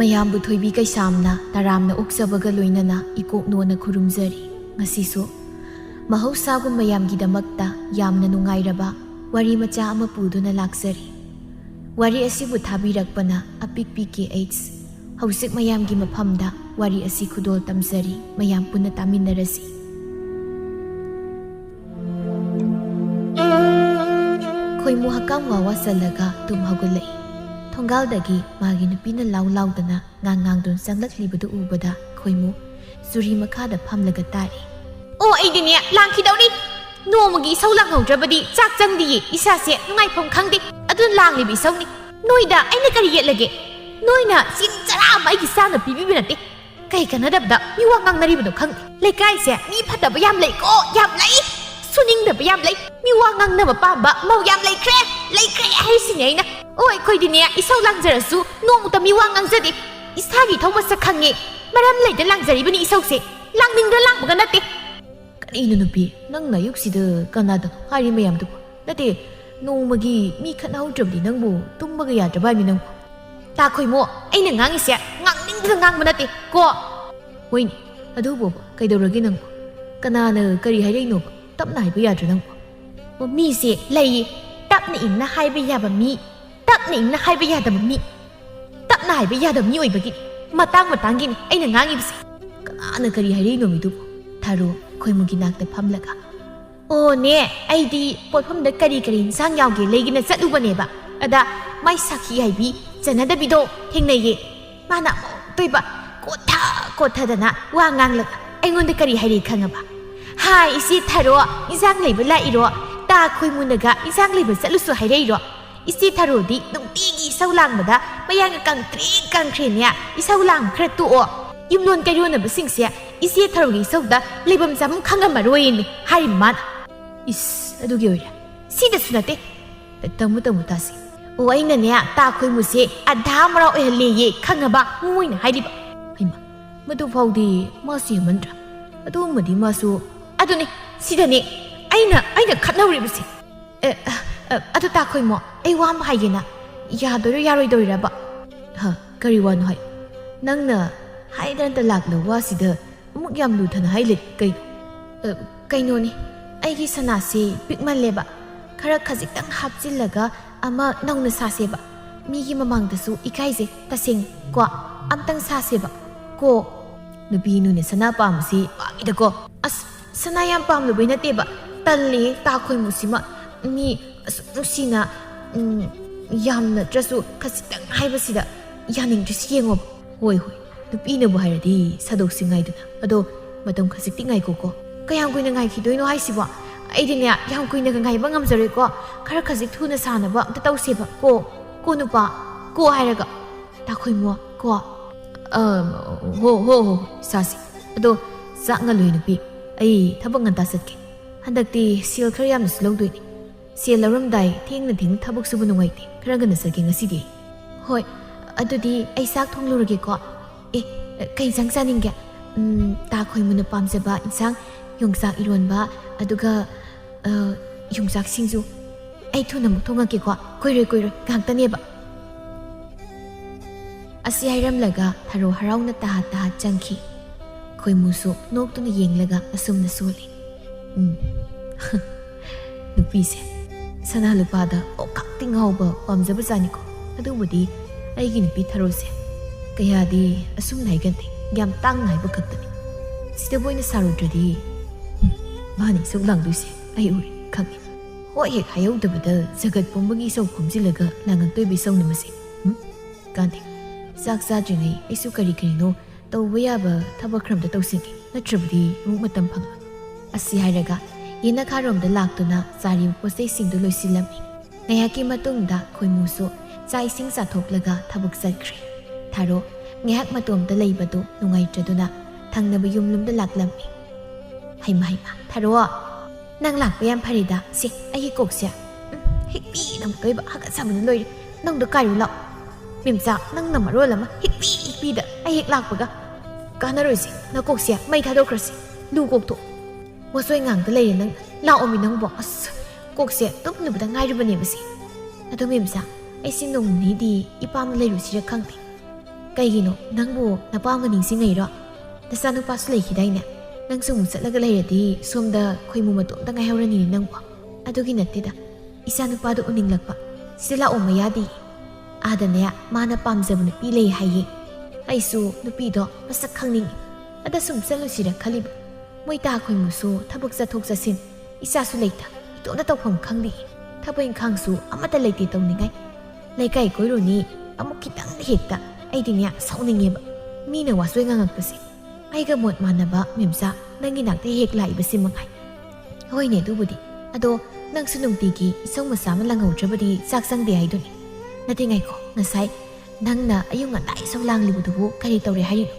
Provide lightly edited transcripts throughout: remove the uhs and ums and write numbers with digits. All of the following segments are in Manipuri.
ꯃꯌꯥꯝꯕꯨ ꯊꯣꯏꯕꯤ ꯀꯩꯁꯥꯝꯅ ꯇꯔꯥꯝꯅ ꯑꯣꯛꯆꯕꯒ ꯂꯣꯏꯅꯅ ꯏꯀꯣꯛꯅꯣꯅ ꯈꯨꯔꯨꯝꯖꯔꯤ ꯉꯁꯤꯁꯨ ꯃꯍꯧꯁꯥꯒꯨꯝ ꯃꯌꯥꯝꯒꯤꯗꯃꯛꯇ ꯌꯥꯝꯅ ꯅꯨꯡꯉꯥꯏꯔꯕ ꯋꯥꯔꯤ ꯃꯆꯥ ꯑꯃ ꯄꯨꯗꯨꯅ ꯂꯥꯛꯆꯔꯤ ꯋꯥꯔꯤ ꯑꯁꯤꯕꯨ ꯊꯥꯕꯤꯔꯛꯄꯅ ꯑꯄꯤꯛꯄꯤ KH ꯍꯧꯖꯤꯛ ꯃꯌꯥꯝꯒꯤ ꯃꯐꯝꯗ ꯋꯥꯔꯤ ꯑꯁꯤ ꯈꯨꯗꯣꯜ ꯇꯝꯖꯔꯤ ꯃꯌꯥꯝ ꯄꯨꯟꯅ ꯇꯥꯃꯤꯟꯅꯔꯁꯤ ꯈꯣꯏꯃꯨ ꯍꯛꯀꯥꯝ ꯋꯥꯋꯥ ꯆꯜꯂꯒ ꯇꯨꯝ ꯍꯧꯒꯠꯂꯛꯏ ꯊꯣꯡꯒꯥꯜꯗꯒꯤ ꯃꯥꯒꯤ ꯅꯨꯄꯤꯅ ꯂꯥꯎ ꯂꯥꯎꯗꯅ ꯉꯥꯡꯗꯨꯅ ꯆꯪꯂꯛꯂꯤꯕꯗꯨ ꯎꯕꯗ ꯈꯣꯏꯃꯨ ꯆꯨꯔꯤ ꯃꯈꯥꯗ ꯐꯝꯂꯒ ꯇꯥꯔꯤ ꯑꯣ ꯑꯩꯗꯤꯅꯦ ꯂꯥꯡꯈꯤꯗꯧꯔꯤ ꯅꯣꯡꯃꯒꯤ ꯏꯁꯧ ꯂꯥꯡꯍꯧꯗ꯭ꯔꯕꯗꯤ ꯆꯥꯛ ꯆꯪꯗꯤꯌꯦ ꯏꯁꯥꯁꯦ ꯅꯨꯡꯉꯥꯏꯐꯝ ꯈꯪꯗꯦ ꯑꯗꯨꯅ ꯂꯥꯡꯂꯤꯕ ꯏꯁꯧꯅꯤ ꯅꯣꯏꯗ ꯑꯩꯅ ꯀꯔꯤ ꯌꯦꯠꯂꯒꯦ ꯅꯣꯏꯅ ꯆꯤꯡ ꯆꯔꯥ ꯑꯃ ꯑꯩꯒꯤ ꯆꯥꯅ ꯄꯤꯕꯤꯕ ꯅꯠꯇꯦ ꯀꯩ ꯀꯥꯟꯅꯗꯕꯗ ꯃꯤ ꯋꯥ ꯉꯥꯡꯅꯔꯤꯕꯅꯣ ꯈꯪꯗꯦ ꯂꯩꯀꯥꯏꯁꯦ ꯃꯤ ꯐꯠꯇꯕ ꯌꯥꯝ ꯂꯩꯀꯣ ꯌꯥꯝ ꯂꯩ ꯁꯨꯅꯤꯡꯗꯕ ꯌꯥꯝ ꯂꯩ ꯃꯤ ꯋꯥ ꯉꯥꯡꯅꯕ ꯄꯥꯝꯕ ꯃꯧ ꯌꯥꯝ ꯂꯩꯈ꯭ꯔꯦ ꯍꯥꯏꯁꯤꯅꯦ ꯑꯩꯅ ꯑꯣ ꯑꯩꯈꯣꯏꯗꯤꯅꯦ ꯏꯁꯧ ꯂꯥꯡꯖꯔꯁꯨ ꯅꯣꯡꯃꯇ ꯃꯤ ꯋꯥ ꯉꯥꯡꯖꯗꯦ ꯏꯁꯥꯒꯤ ꯊꯧ ꯃꯁꯛ ꯈꯪꯉꯦ ꯃꯔꯝ ꯂꯩꯇ ꯂꯥꯡꯖꯔꯤꯕꯅꯤ ꯏꯁꯧꯁꯦ ꯂꯥꯡꯅꯤꯡꯗ ꯂꯥꯡꯕꯒ ꯅꯠꯇꯦ ꯀꯔꯤꯅꯣ ꯅꯨꯄꯤ ꯅꯪꯅ ꯑꯌꯨꯛꯁꯤꯗ ꯀꯅꯥꯗꯅꯣ ꯍꯥꯏꯔꯤ ꯃꯌꯥꯝꯗꯨꯕꯨ ꯅꯠꯇꯦ ꯅꯣꯡꯃꯒꯤ ꯃꯤ ꯈꯠꯅꯍꯧꯗ꯭ꯔꯕꯗꯤ ꯅꯪꯕꯨ ꯇꯨꯝꯕꯒ ꯌꯥꯗ꯭ꯔꯕ ꯍꯥꯏꯃꯤ ꯅꯪꯕꯨ ꯇꯥꯈꯣꯏꯃꯣ ꯑꯩꯅ ꯉꯥꯡꯉꯤꯁꯦ ꯉꯥꯡꯅꯤꯡꯗꯅ ꯉꯥꯡꯕ ꯅꯠꯇꯦ ꯀꯣ ꯍꯣꯏꯅꯦ ꯑꯗꯨꯕꯨꯕ ꯀꯩꯗꯧꯔꯒꯦ ꯅꯪꯕꯨ ꯀꯅꯥꯅ ꯀꯔꯤ ꯍꯥꯏꯔꯛꯏꯅꯣꯕ ꯇꯞꯅ ꯍꯥꯏꯕ ꯌꯥꯗ꯭ꯔꯥ ꯅꯪꯕꯨ ꯃꯤꯁꯦ ꯂꯩꯌꯦ ꯇꯞꯅ ꯏꯪꯅ ꯍꯥꯏꯕ ꯌꯥꯕ ꯃꯤ ꯇꯞꯅ ꯏꯪꯅ ꯍꯥꯏꯕ ꯌꯥꯗꯕ ꯃꯤ ꯇꯞꯅ ꯍꯥꯏꯕ ꯌꯥꯗꯕ ꯃꯤ ꯑꯣꯏꯕꯒꯤꯅꯤ ꯃꯇꯥꯡꯒꯤꯅꯤ ꯑꯩꯅ ꯉꯥꯡꯉꯤꯕꯁꯦ ꯀꯅꯥꯅ ꯀꯔꯤ ꯍꯥꯏꯔꯛꯏꯅꯣ ꯃꯤꯗꯨꯕꯨ ꯊꯥꯔꯣ ꯈꯣꯏꯃꯨꯒꯤ ꯅꯥꯛꯇ ꯐꯝꯂꯒ ꯑꯣꯅꯦ ꯑꯩꯗꯤ ꯄꯣꯠꯐꯝꯗ ꯀꯔꯤ ꯏꯟꯁꯥꯡ ꯌꯥꯎꯒꯦ ꯂꯩꯒꯦꯅ ꯆꯠꯂꯨꯕꯅꯦꯕ ꯑꯗ ꯃꯥꯏ ꯁꯥꯈꯤ ꯍꯥꯏꯕꯤ ꯆꯅꯗꯕꯤꯗꯣ ꯊꯦꯡꯅꯩꯌꯦ ꯃꯥꯅ ꯑꯃꯨꯛꯇꯣꯏꯕ ꯀꯣꯊꯗꯅ ꯋꯥ ꯉꯥꯡꯂꯒ ꯑꯩꯉꯣꯟꯗ ꯀꯔꯤ ꯍꯥꯏꯔꯛꯏ ꯈꯪꯉꯕ ꯍꯥꯏ ꯏꯆꯦ ꯊꯥꯔꯣ ꯏꯟꯁꯥꯡ ꯂꯩꯕ ꯂꯥꯛꯏꯔꯣ ꯇꯥ ꯈꯣꯏꯃꯨꯅꯒ ꯏꯟꯁꯥꯡ ꯂꯩꯕ ꯆꯠꯂꯨꯁꯨ ꯍꯥꯏꯔꯛꯏꯔꯣ ꯏꯆꯦ ꯊꯥꯔꯣꯗꯤ ꯅꯨꯡꯇꯤꯒꯤ ꯏꯁꯧ ꯂꯥꯡꯕꯗ ꯃꯌꯥꯡꯒ ꯀꯪꯈ꯭ꯔꯦꯅꯦ ꯏꯁꯧ ꯂꯥꯡꯕ ꯈꯔ ꯇꯣꯛꯑꯣ ꯌꯨꯝꯂꯣꯟ ꯀꯩꯔꯣꯟꯅꯕꯁꯤꯡꯁꯦ ꯏꯆꯦ ꯊꯥꯔꯣꯒꯤ ꯏꯁꯧꯗ ꯂꯩꯐꯝ ꯆꯥꯐꯝ ꯈꯪꯉꯝꯃꯔꯣꯏꯅꯦ ꯍꯥꯏꯔꯤꯕ ꯃꯥꯅ ꯏꯁ ꯑꯗꯨꯒꯤ ꯑꯣꯏꯔꯦ ꯁꯤꯗꯁꯨ ꯅꯠꯇꯦ ꯇꯝꯃꯨ ꯇꯥꯁꯤ ꯑꯣ ꯑꯩꯅꯅꯦ ꯇꯥ ꯈꯣꯏꯃꯨꯁꯦ ꯑꯙꯥ ꯃꯔꯥ ꯑꯣꯏꯍꯜꯂꯦꯌꯦ ꯈꯪꯉꯕ ꯃꯣꯏꯅ ꯍꯥꯏꯔꯤꯕ ꯍꯩꯃꯥ ꯃꯗꯨ ꯐꯥꯎꯗꯤ ꯃꯥꯁꯨ ꯌꯦꯡꯃꯟꯗ꯭ꯔꯥ ꯑꯗꯨꯒꯨꯝꯕꯗꯤ ꯃꯥꯁꯨ ꯑꯗꯨꯅꯤ ꯁꯤꯗꯅꯦ ꯑꯩꯅ ꯈꯠꯅꯧꯔꯤꯕꯁꯦ ꯑꯗꯨ ꯇꯥ ꯈꯣꯏꯃꯣ ꯑꯩ ꯋꯥ ꯑꯃ ꯍꯥꯏꯒꯦꯅ ꯌꯥꯗꯣꯏꯔꯣ ꯌꯥꯔꯣꯏꯗꯣꯏꯔꯕ ꯀꯔꯤ ꯋꯥꯅꯣ ꯍꯥꯏ ꯅꯪꯅ ꯍꯥꯏꯗꯅꯇ ꯂꯥꯛꯂꯕ ꯋꯥꯁꯤꯗ ꯑꯃꯨꯛ ꯌꯥꯝ ꯂꯨꯊꯅ ꯍꯥꯏꯂꯦ ꯀꯩꯅꯣꯅꯤ ꯑꯩꯒꯤ ꯁꯅꯥꯁꯦ ꯄꯤꯛꯃꯜꯂꯦꯕ ꯈꯔ ꯈꯖꯤꯛꯇꯪ ꯍꯥꯞꯆꯤꯜꯂꯒ ꯑꯃ ꯅꯧꯅ ꯁꯥꯁꯦꯕ ꯃꯤꯒꯤ ꯃꯃꯥꯡꯗꯁꯨ ꯏꯀꯥꯏꯖꯩ ꯇꯁꯦꯡꯅ ꯀꯣ ꯑꯝꯇꯪ ꯁꯥꯁꯦꯕ ꯀꯣ ꯅꯨꯄꯤ ꯅꯨꯅ ꯁꯅꯥ ꯄꯥꯝꯕꯁꯤ ꯄꯥꯝꯃꯤꯗꯀꯣ ꯑꯁ ꯁꯅꯥ ꯌꯥꯝ ꯄꯥꯝꯂꯨꯕꯩ ꯅꯠꯇꯦꯕ ꯇꯜꯂꯦ ꯇꯥ ꯈꯣꯏꯃꯨꯁꯤꯃ ꯃꯤ ꯑꯁꯨꯛ ꯅꯨꯡꯁꯤꯅ ꯌꯥꯝꯅꯇ꯭ꯔꯁꯨ ꯈꯖꯤꯛꯇꯪ ꯍꯥꯏꯕꯁꯤꯗ ꯌꯥꯅꯤꯡꯗ꯭ꯔꯤꯁꯤ ꯌꯦꯡꯉꯣꯕ ꯍꯣꯏ ꯅꯨꯄꯤꯅꯕꯨ ꯍꯥꯏꯔꯗꯤ ꯁꯥꯗꯣꯛꯁꯤ ꯉꯥꯏꯗꯅ ꯑꯗꯣ ꯃꯇꯝ ꯈꯖꯤꯛꯇꯤ ꯉꯥꯏꯈꯣꯀꯣ ꯀꯌꯥꯝ ꯀꯨꯏꯅ ꯉꯥꯏꯈꯤꯗꯣꯏꯅꯣ ꯍꯥꯏꯁꯤꯕꯣ ꯑꯩꯗꯤꯅꯦ ꯌꯥꯝ ꯀꯨꯏꯅꯒ ꯉꯥꯏꯕ ꯉꯝꯖꯔꯣꯏꯀꯣ ꯈꯔ ꯈꯖꯤꯛ ꯊꯨꯅ ꯁꯥꯅꯕ ꯑꯝꯇ ꯇꯧꯁꯦꯕ ꯀꯣ ꯅꯨꯄꯥ ꯀꯣ ꯍꯥꯏꯔꯒ ꯇꯥꯈꯣꯏꯃꯣ ꯀꯣ ꯍꯣ ꯁꯥꯁꯤ ꯑꯗꯣ ꯆꯥꯛ ꯉꯜꯂꯣꯏ ꯅꯨꯄꯤ ꯑꯩ ꯊꯕꯛ ꯉꯟꯇꯥ ꯆꯠꯀꯦ ꯍꯟꯗꯛꯇꯤ ꯁꯦꯜ ꯈꯔ ꯌꯥꯝꯅꯁꯨ ꯂꯧꯗꯣꯏꯅꯤ ꯁꯦꯜ ꯂꯧꯔꯝꯗꯥꯏ ꯊꯦꯡꯅ ꯊꯕꯛ ꯁꯨꯕ ꯅꯨꯡꯉꯥꯏꯇꯦ ꯈꯔ ꯉꯟꯅ ꯆꯠꯀꯦ ꯉꯁꯤꯗꯤ ꯍꯣꯏ ꯑꯗꯨꯗꯤ ꯑꯩ ꯆꯥꯛ ꯊꯣꯡꯂꯨꯔꯒꯦꯀꯣ ꯀꯩ ꯏꯟꯁꯥꯡ ꯆꯥꯅꯤꯡꯒꯦ ꯇꯥ ꯈꯣꯏꯃꯨꯅ ꯄꯥꯝꯖꯕ ꯏꯟꯁꯥꯡ ꯌꯣꯡꯆꯥꯛ ꯏꯔꯣꯟꯕ ꯑꯗꯨꯒ ꯌꯣꯡꯆꯥꯛ ꯁꯤꯡꯖꯨ ꯑꯩ ꯊꯨꯅ ꯑꯃꯨꯛ ꯊꯣꯡꯉꯛꯀꯦꯀꯣ ꯀꯨꯏꯔꯣꯏ ꯉꯥꯛꯇꯅꯦꯕ ꯑꯁꯤ ꯍꯥꯏꯔꯝꯂꯒ ꯊꯥꯔꯣ ꯍꯔꯥꯎꯅ ꯇꯥꯍꯥ ꯆꯪꯈꯤ ꯈꯣꯏꯃꯨꯁꯨ ꯅꯣꯛꯇꯨꯅ ꯌꯦꯡꯂꯒ ꯑꯁꯨꯝꯅ ꯁꯣꯜꯂꯤ ꯅꯨꯄꯤꯁꯦ ꯁꯅꯥ ꯂꯨꯄꯥꯗ ꯑꯣꯈꯥꯛꯇꯤ ꯉꯥꯎꯕ ꯄꯥꯝꯖꯕꯖꯥꯠꯅꯤꯀꯣ ꯑꯗꯨꯕꯨꯗꯤ ꯑꯩꯒꯤ ꯅꯨꯄꯤ ꯊꯥꯔꯣꯁꯦ ꯀꯌꯥꯗꯤ ꯑꯁꯨꯝꯅ ꯍꯥꯏꯒꯟꯗꯦ ꯌꯥꯝ ꯇꯥꯡꯅ ꯍꯥꯏꯕ ꯈꯛꯇꯅꯤ ꯁꯤꯗꯕꯨ ꯑꯣꯏꯅ ꯁꯥꯔꯨꯗ꯭ꯔꯗꯤ ꯃꯥꯅ ꯏꯁꯧ ꯂꯥꯡꯗꯣꯏꯁꯦ ꯑꯩ ꯎꯔꯦ ꯈꯪꯉꯦ ꯍꯣꯏ ꯍꯦꯛ ꯍꯥꯏꯍꯧꯗꯕꯗ ꯖꯒꯠ ꯄꯨꯝꯕꯒꯤ ꯏꯁꯧ ꯈꯣꯝꯖꯤꯜꯂꯒ ꯂꯥꯡꯉꯛꯇꯣꯏꯕ ꯏꯁꯧꯅꯤ ꯃꯁꯤ ꯀꯥꯟꯗꯦ ꯆꯥꯛ ꯆꯥꯗ꯭ꯔꯤꯉꯩ ꯑꯩꯁꯨ ꯀꯔꯤꯅꯣ ꯇꯧꯕ ꯌꯥꯕ ꯊꯕꯛ ꯈꯔ ꯑꯝꯇ ꯇꯧꯁꯤꯟꯒꯦ ꯅꯠꯇ꯭ꯔꯕꯗꯤ ꯑꯃꯨꯛ ꯃꯇꯝ ꯐꯪꯉꯣꯏ ꯑꯁꯤ ꯍꯥꯏꯔꯒ ꯌꯦꯅꯈꯥꯔꯣꯝꯗ ꯂꯥꯛꯇꯨꯅ ꯆꯥꯔꯤꯕ ꯄꯣꯠꯆꯩꯁꯤꯡꯗꯨ ꯂꯣꯏꯁꯤꯜꯂꯝꯃꯤ ꯉꯥꯏꯍꯥꯛꯀꯤ ꯃꯇꯨꯡꯗ ꯈꯣꯏꯃꯨꯁꯨ ꯆꯥꯛ ꯏꯁꯤꯡ ꯆꯥꯊꯣꯛꯂꯒ ꯊꯕꯛ ꯆꯠꯈ꯭ꯔꯦ ꯊꯥꯔꯣ ꯉꯥꯏꯍꯥꯛ ꯃꯇꯣꯝꯇ ꯂꯩꯕꯗꯨ ꯅꯨꯡꯉꯥꯏꯇ꯭ꯔꯗꯨꯅ ꯊꯪꯅꯕ ꯌꯨꯝꯂꯣꯝꯗ ꯂꯥꯛꯂꯝꯃꯤ ꯍꯩꯃꯥ ꯊꯥꯔꯣ ꯅꯪ ꯂꯥꯛꯄ ꯌꯥꯝ ꯐꯔꯦꯗ ꯁꯦ ꯑꯩꯒꯤ ꯀꯣꯛꯁꯦ ꯍꯤꯛꯄꯤꯅ ꯑꯃꯨꯛꯇꯣꯏꯕ ꯍꯥꯒꯠꯆꯕꯅ ꯂꯣꯏꯔꯦ ꯅꯪꯗꯣ ꯀꯥꯏꯔꯨ ꯂꯥꯛꯑꯣ ꯃꯦꯝꯆꯥ ꯅꯪꯅ ꯃꯔꯣꯜ ꯑꯃ ꯍꯤꯛꯄꯤꯗ ꯑꯩ ꯍꯦꯛ ꯂꯥꯛꯄꯒ ꯀꯥꯟꯅꯔꯣꯏꯁꯦ ꯅꯀꯣꯛꯁꯦ ꯃꯩ ꯊꯥꯗꯣꯛꯈ꯭ꯔꯁꯤ ꯂꯨ ꯀꯣꯛꯊꯣꯛ ꯋꯥꯆꯣꯏ ꯉꯥꯡꯇ ꯂꯩꯔꯦ ꯅꯪ ꯂꯥꯛꯑꯣꯃꯤ ꯅꯪꯕꯣ ꯑꯁ ꯀꯣꯛꯁꯦ ꯇꯨꯝꯅꯕꯗ ꯉꯥꯏꯔꯤꯕꯅꯦꯕꯁꯦ ꯑꯗꯣ ꯃꯦꯝꯆꯥ ꯑꯩꯁꯦ ꯅꯣꯡ ꯅꯤꯅꯤꯗꯤ ꯏꯄꯥꯝꯗ ꯂꯩꯔꯨꯁꯤꯔ ꯈꯪꯗꯦ Kaygino nangbu napamga ningsingayro nasanupasu leikhidaine nangsu mu chatlaga leiradi somda khoimu matomda ngaihawrani nangbo adugi natteda isanupadu uninglakpa sila o mayadi adane mana pamjabu nupi lei haye aisu nupido masak khangning ada sum chalusira khaliba moita khoimu su thabuk chathok chasin isa su leita itonda tawpham khangdi thabain khangsu amata leiti tawningai leikai koironi amuk kitang hekta aidinya sauningeba mina wasoi ngangakpasi aiga mot manaba memsa nangi nakte hek laibasi mangai hoine dubudi ado nangsu nungtigi isong masama langhautrabadi saksangde haiduni natingai ko nasai nangna ayunga dai isong langlibudubu kari tawre hairino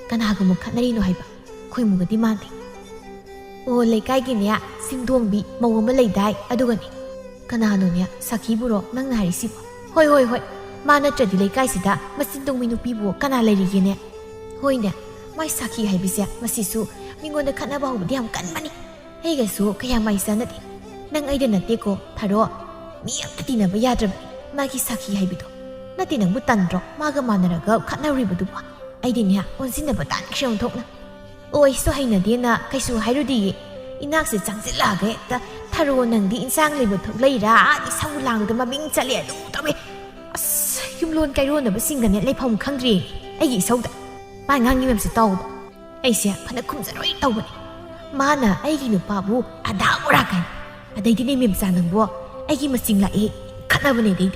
kanagumu khatnarino haiba khoimugadi mandi o leikai ginya singdongbi mawama leidai adugani kanano nya sakhiburo nangna harisibo hoi mana tradi leikai sida masindong minupibu kana leirigene hoine mai sakhi haibisia masisu mingonda khatnaba hobdi yam kanmani aigasu kaya mai sanati nang aida natte ko tharo mi amta tinaba yadrab magi sakhi haibido nati nang butandro maga manaraga khatnaribudu ba aidinya onsinaba tan khshong thokna oi so haina dena kaisu hairudi inak se changsilaga ta tharo nang di insang libu thok leira di saulang da maming chale du tabe as yumlon kairo na basingane lephom khangri ai sauda ba ngang ngim se taw ai se phana khumjaroi tawbani mana ai gi nupabu ada urakan adai dine mem sanang bo ai gi masing la e khanabane dei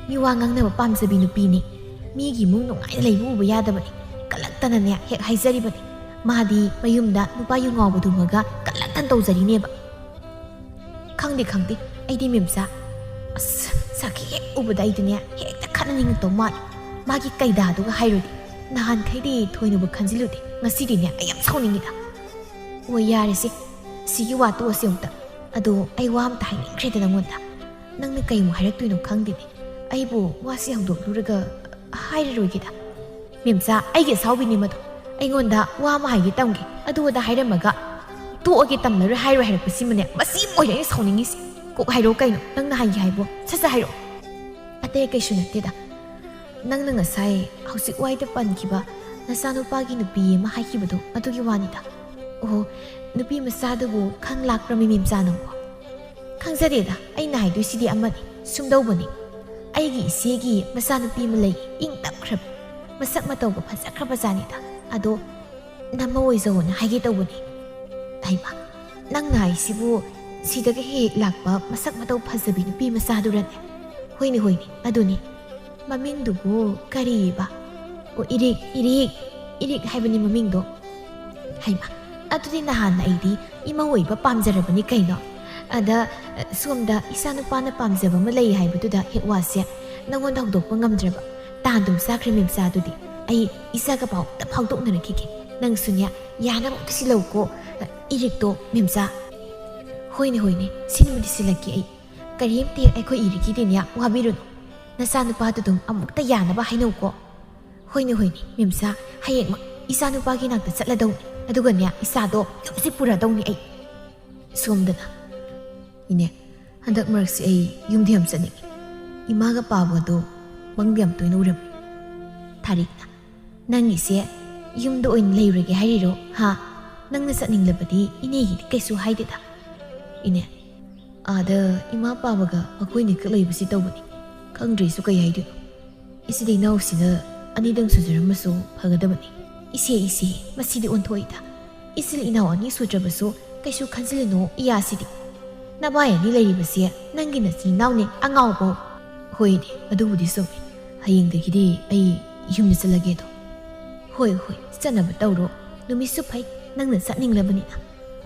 mi wa ngang na pam sabi nupi ni mi gi mung nongai leibu bu yadabani kalaktana ne hek haizari bani madi mayumda nupa yu ngaw budu maga kalaktan tawjari ne ba khangdi ai di mem sa as sakhi hek ubudai dunya hek ta khananing to ma magi kaida du ga hairudi nahan khaidi thoinu bu khanjiludi ngasidi ne ayam sauningida o yarisi sigi wa to seumta ado ai wam ta hainin khreda nangonda nangna kai mu hairak tuino khangdini aibu wasi hangdok luraga hairurugida memsa aige saubini madu aingonda wa ma haigi tamgi adu da hairamaga to oge tamnaru hairu hairak pasimane masi moya ni sauningisi ko hairo kaino nangna haigi haibo sasa hairo ate kai sunateda nangna ngasai hausik waida pankiba nasanupagi nupi ma haikibadu adugi wanida oh nupi masadabu khang lakprami memsa nangbo khangsadeda aina haidu sidi amani sumdawbani aigi isegi masanupi malai ing tapkrab masak matawba phasakraba janida ado namma oizawna haigi tawbani aiba nangna haisibu sidaga hek lakpa masak mataw phasabi nupi masadurane hoini aduni mamingdubu kariba o irik haibani mamingdo haiba adudi nahan aidi ima oiba pamjarabani kaino ada somda isanupana pamjaba malai haibududa hekwase nangon hawdokpa ngamdraba tandum sakri memsa adudi ai isaga pau ta phawdoknarakiki nang sunya yana ba silauko irikto memsa hoini sinmudi silaki ai karimte aikoi iriki dinya wabirun nasanupa dum amukta yana ba hainauko hoini memsa hayek isanupa gi nakta chatladau aduganya isado yumsi puradawni ai somdana ine handak marksi ai yumdiam chani imaga pawado mangyam toinuram tarikna nangi se yumdo oin leirege hairiro ha nangna chaninglabadi ine hi kaisu haideda ine ada ima pawaga akoini ka leibasi tawbani khangdri su kai haidu isidi naw sida anidang sujuramasu phagadabani ise masidi onthoida isil inaw ani sujabasu kaisu khanjilino iyasidi nabaya ni leibasi nangi na sinawni angawbo hoidi adubudi somi hayengdagidi ai yumna chalage do hoi chanaba tawro numisu phai nangna chatninglabanina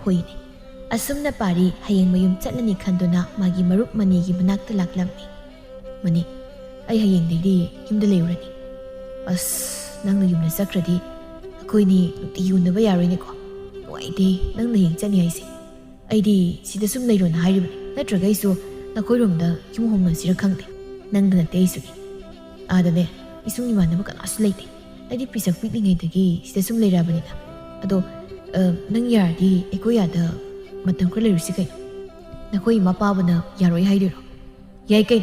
hoini asumna pari hayeng mayum chatlani khanduna magi marup mani gi banakta laklamni mani ai hayengdagidi yumda leurani as nangna yumna chakradi akoini nuti yunaba yaroini ko waide nangna heng chani haise aidi sida sum leiron hairibani natraga isu nakoiromda yum homna sira khangde nangda nate isuni adane isung imanaba kanasu leite aidi pisak piklingaidagi sida sum leirabanina ado nang yardi ekoyada matam kra leirusi kai nakoi ima pabana yaroi haidiro yai kai